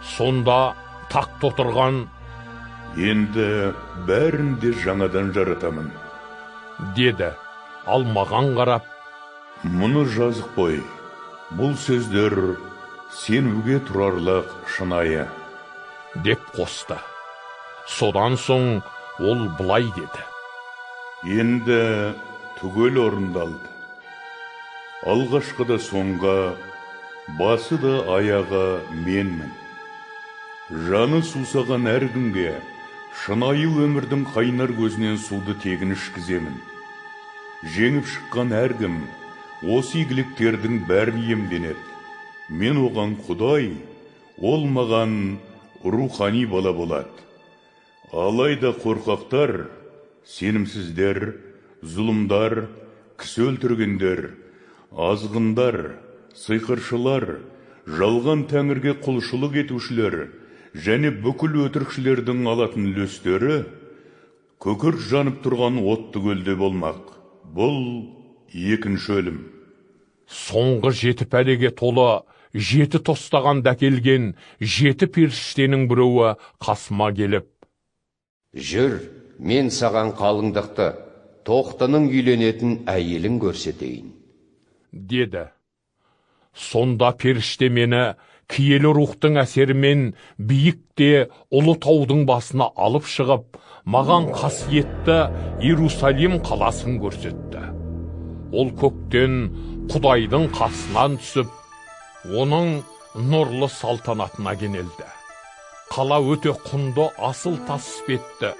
Сонда тақта отырған
енді бәрін де жаңадан жаратамын
деді. Ал маған қарап,
мұны жазып қой. Бұл сөздер сенуге тұрарлық шынайы
деп қосты. Содан соң ол былай деді.
Енді түгел орындалды. Алғашқыда соңға, басы да аяғы менмін. Жаны сусаған әркімге шынайы өмірдің қайнар көзінен суды тегін ішкіземін. Жеңіп шыққан әркім осы игіліктердің бәрін иемденеді. Мен оған Құдай, ол маған рухани бала болады. Алайда қорқақтар, сенімсіздер, зұлымдар, кісі өлтіргендер, азғындар, сиқыршылар, жалған тәңірге құлшылық етушілер және бүкіл өтірікшілердің алатын үлестері көкірт жанып тұрған отты көлде болмақ. Бұл екінші өлім.
Соңғы 7 пәлеге толы 7 тостағанда әкелген 7 періштенің біреуі қасыма келіп:
Жүр, мен саған қалыңдықты, тоқтының үйленетін әйелін көрсетейін
деді. Сонда періште мені киелі рухтың әсерімен биікте ұлы таудың басына алып шығып, маған қасиетті Иерусалим қаласын көрсетті. Ол көктен Құдайдың қасынан түсіп, оның нұрлы салтанатына кенелді. Қала өте құнды асыл тас іспетті,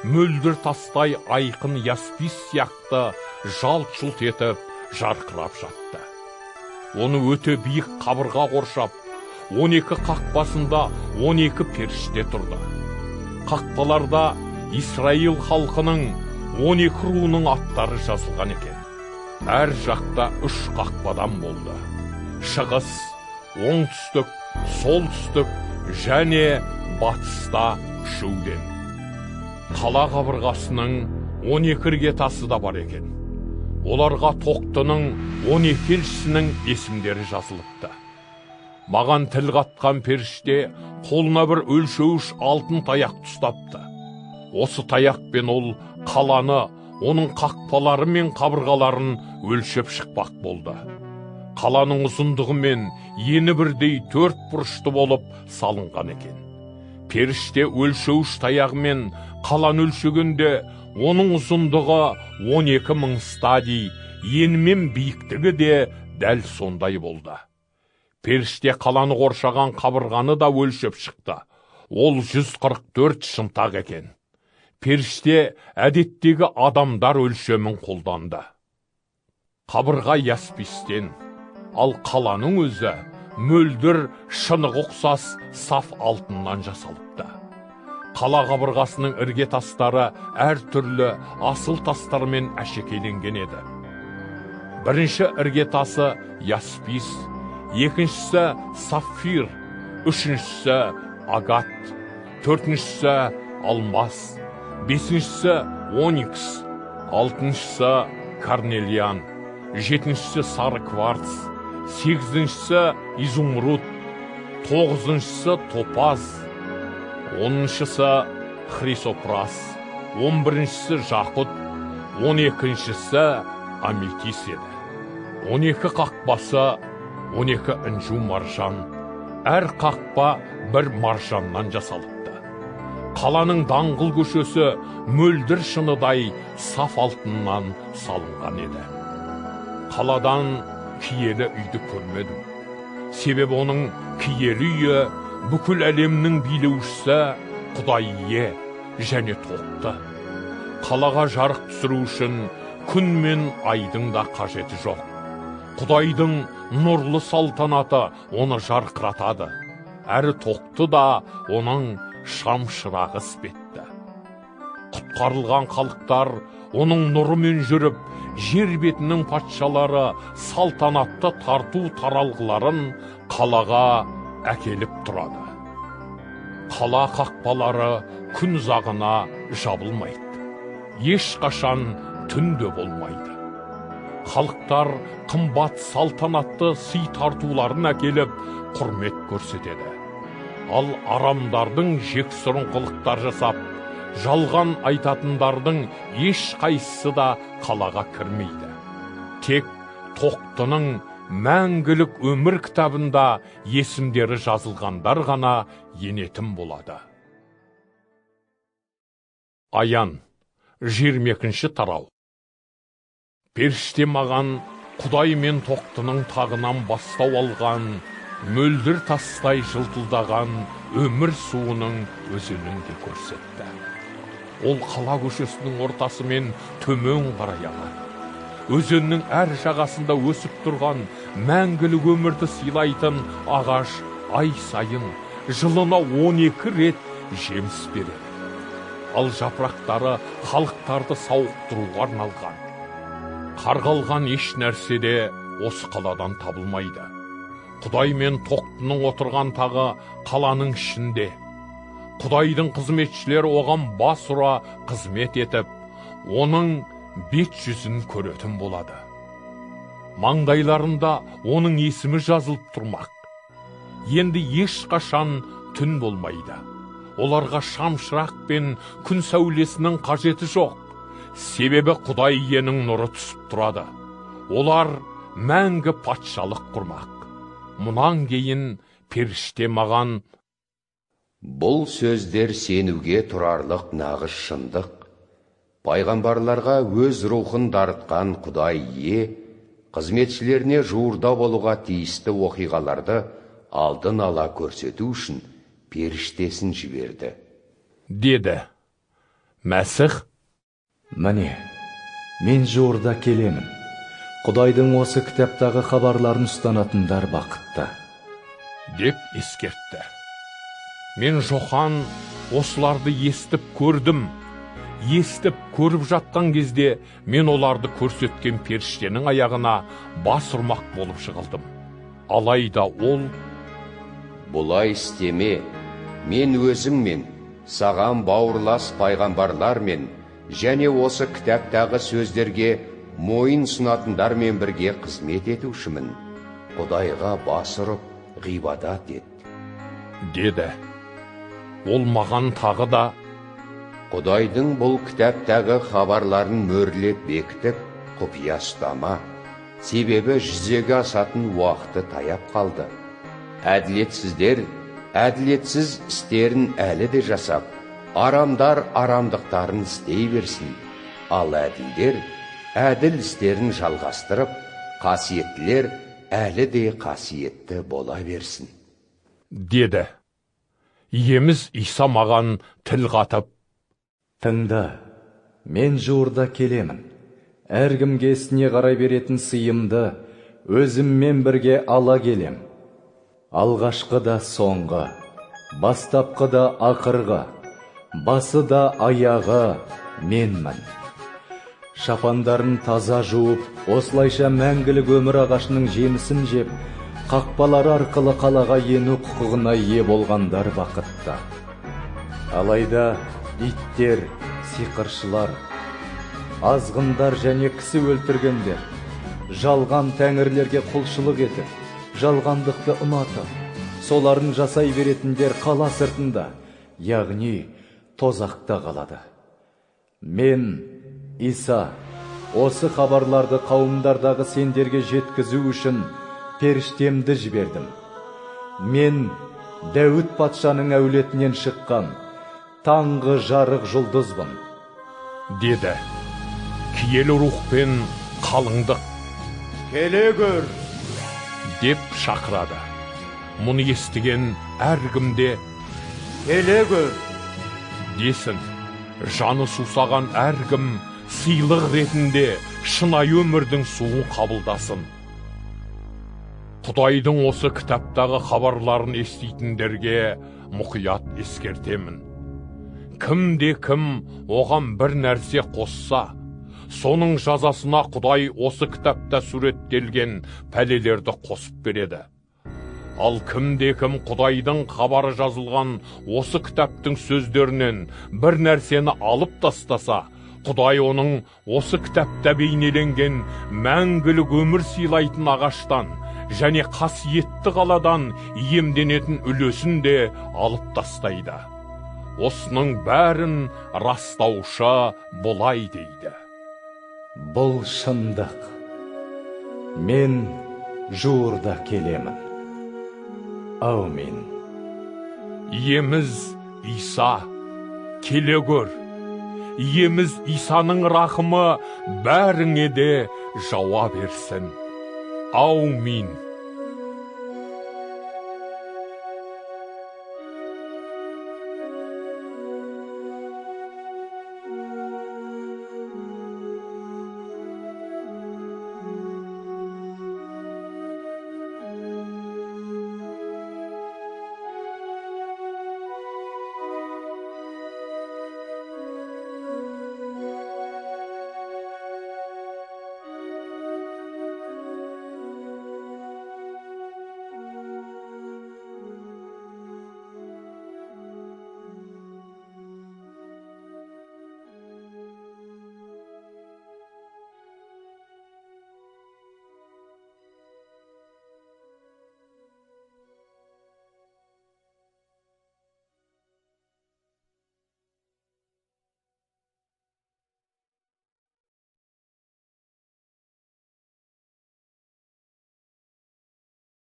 мөлдір тастай айқын яспис сияқты жалт-жұлт етіп жарқырап жатты. Оны өте биік қабырға қоршап, 12 қақпасында 12 періште тұрды. Қақпаларда Исраил халқының 12 руының аттары жазылған екен. Әр жақта 3 қақпадан болды. Шығыс, оңтүстік, солтүстік және батыста 3-ден. Қала қабырғасының 12 іргетасы да бар екен. Оларға тоқтының 12 елшісінің есімдері жазылыпты. Маған тіл қатқан періште қолына бір өлшеуіш алтын таяқ ұстапты. Осы таяқпен ол қаланы, оның қақпалары мен қабырғаларын өлшеп шықпақ болды. Қаланың ұзындығы мен ені бірдей 4 бұрышты болып салынған екен. Періште өлшеуіш таяғымен қаланы өлшегенде оның ұзындығы 12.000 стадий, ені мен биіктігі де дәл сондай болды. Періште қаланы қоршаған қабырғаны да өлшеп шықты. Ол 144 шынтақ екен. Періште әдеттегі адамдар өлшемін қолданды. Қабырға яспистен, ал қаланың өзі мөлдір шынығы ұқсас саф алтыннан жасалыпты. Қала қабырғасының ірге тастары әртүрлі асыл тастармен әшекейленген еді. Бірінші ірге тасы яспис, екіншісі сапфир, үшіншісі агат, төртіншісі алмас, бесіншісі оникс, алтыншысы карнельян, жетіншісі сары кварц, сегізіншісі изумруд, тоғызыншысы топаз, оныншысы хрисопрас, 11-шісі жақұт, 12-шісі аметис еді. 12 қақпасы, 12 інжу маржан, әр қақпа бір маржаннан жасалыпты. Қаланың даңғыл көшесі мөлдір шыныдай саф алтыннан салынған еді. Қаладан киелі үйді көрмедім. Себебі оның киелі үйі бүкіл әлемнің билеушісі Құдайе және тоқты. Қалаға жарық түсіру үшін күн мен айдың да қажеті жоқ. Құдайдың нұрлы салтанаты оны жарқыратады. Әрі тоқты да оның шам шырағы іспетті. Құтқарылған халықтар оның нұрымен жүріп, жер бетінің патшалары салтанатты тарту таралғыларын қалаға әкеліп тұрады. Қала қақпалары күн зағына жабылмайды. Ешқашан түнде болмайды. Халықтар қымбат салтанатты сый тартуларын әкеліп құрмет көрсетеді. Ал арамдардың жексұрын қылықтар жасап, жалған айтатындардың ешқайсысы да қалаға кірмейді. Тек тоқтының мәңгілік өмір кітабында есімдері жазылғандар ғана енетін болады. Аян, 22-ші тарау. Періште маған Құдай мен тоқтының тағынан бастау алған, мөлдір тастай жылтылдаған өмір суының өзенін де көрсетті. Ол қала көшесінің ортасымен төмен қарай ағады. Өзеннің әр жағасында өсіп тұрған мәңгілік өмірді сыйлайтын ағаш ай сайын жылына 12 рет жеміс береді. Ал жапырақтары халықтарды сауықтыруға арналған. Қарғалған еш нәрсе де осы қаладан табылмайды. Құдай мен тоқтының отырған тағы қаланың ішінде. Құдайдың қызметшілері оған бас ұра қызмет етіп, оның бет жүзін көретін болады. Маңдайларында оның есімі жазылып тұрмақ. Енді ешқашан түн болмайды. Оларға шамшырақ пен күн сәулесінің қажеті жоқ. Себебі Құдай иенің нұры түсіп тұрады. Олар мәңгі патшалық құрмақ. Мұнан кейін періште маған:
бұл сөздер сенуге тұрарлық нағыз шындық. Пайғамбарларға өз рухын дарытқан Құдай ие, қызметшілеріне жуырда болуға тиісті оқиғаларды алдын ала көрсету үшін періштесін жіберді.
Деді. Мәсіх:
Міне, мен жуырда келемін. Құдайдың осы кітаптағы хабарларын ұстанатындар бақытты.
Деп ескертті. Мен Жохан осыларды естіп көрдім. Естіп көріп жатқан кезде мен оларды көрсеткен періштенің аяғына бас ұрмақ болып жығылдым. Алайда ол:
бұлай істеме, мен өзіммен, саған бауырлас пайғамбарлармен және осы кітаптағы сөздерге мойын сұнатындармен бірге қызмет етушімін. Құдайға бас ұрып, ғибадат ет.
Деді. Ол маған тағы да:
Құдайдың бұл кітаптағы хабарларын мөрлеп бекітіп, құпия ұстама. Себебі жүзеге асатын уақыты таяп қалды. Әділетсіздер әділетсіз істерін әлі де жасап, арамдар арамдықтарын істей берсін. Ал әділдер әділ істерін жалғастырып, қасиеттілер әлі де қасиетті бола берсін.
Деді. Иеміз Иса маған тіл қатып:
Тыңда, мен жуырда келемін. Әркімге ісіне қарай беретін сыйымды өзіммен бірге ала келем. Алғашқы да соңғы, бастапқы да ақырғы, басы да аяғы менмін. Шапандарын таза жуып, осылайша мәңгілік өмір ағашының жемісін жеп, қақпалары арқылы қалаға ену құқығына ие болғандар бақытты. Алайда иттер, сиқыршылар, азғындар және кісі өлтіргендер, жалған тәңірлерге құлшылық етіп, жалғандықты ұнатып, соларын жасай беретіндер қала сыртында, яғни тозақта қалады. Мен, Иса, осы хабарларды қауымдардағы сендерге жеткізу үшін періштемді жібердім. Мен Дәуіт патшаның әулетінен шыққан таңғы жарық жұлдызбын,
деді. Киелі рухпен қалыңдық
келе көр
деп шақырады. Мұны естіген әркімде
келе көр
десін. Жаны сусаған әркім сыйлық ретінде шынайы өмірдің суын қабылдасын. Құдайдың осы кітаптағы хабарларын еститіндерге мұқият ескертемін. Кім оған бір нәрсе қосса, соның жазасына Құдай осы кітапта суреттелген пәлелерді қосып береді. Ал кім Құдайдың хабары жазылған осы кітаптың сөздерінен бір нәрсені алып тастаса, Құдай оның осы кітапта бейнеленген мәңгілік өмір сыйлайтын ағаштан және қасиетті қаладан иемденетін үлесін де алып тастайды. Осының бәрін растаушы бұлай дейді.
Бұл шындық. Мен жуырда келемін. Аумин.
Иеміз Иса, келе көр. Иеміз Исаның рахымы бәріңе де жауап берсін. Аумин.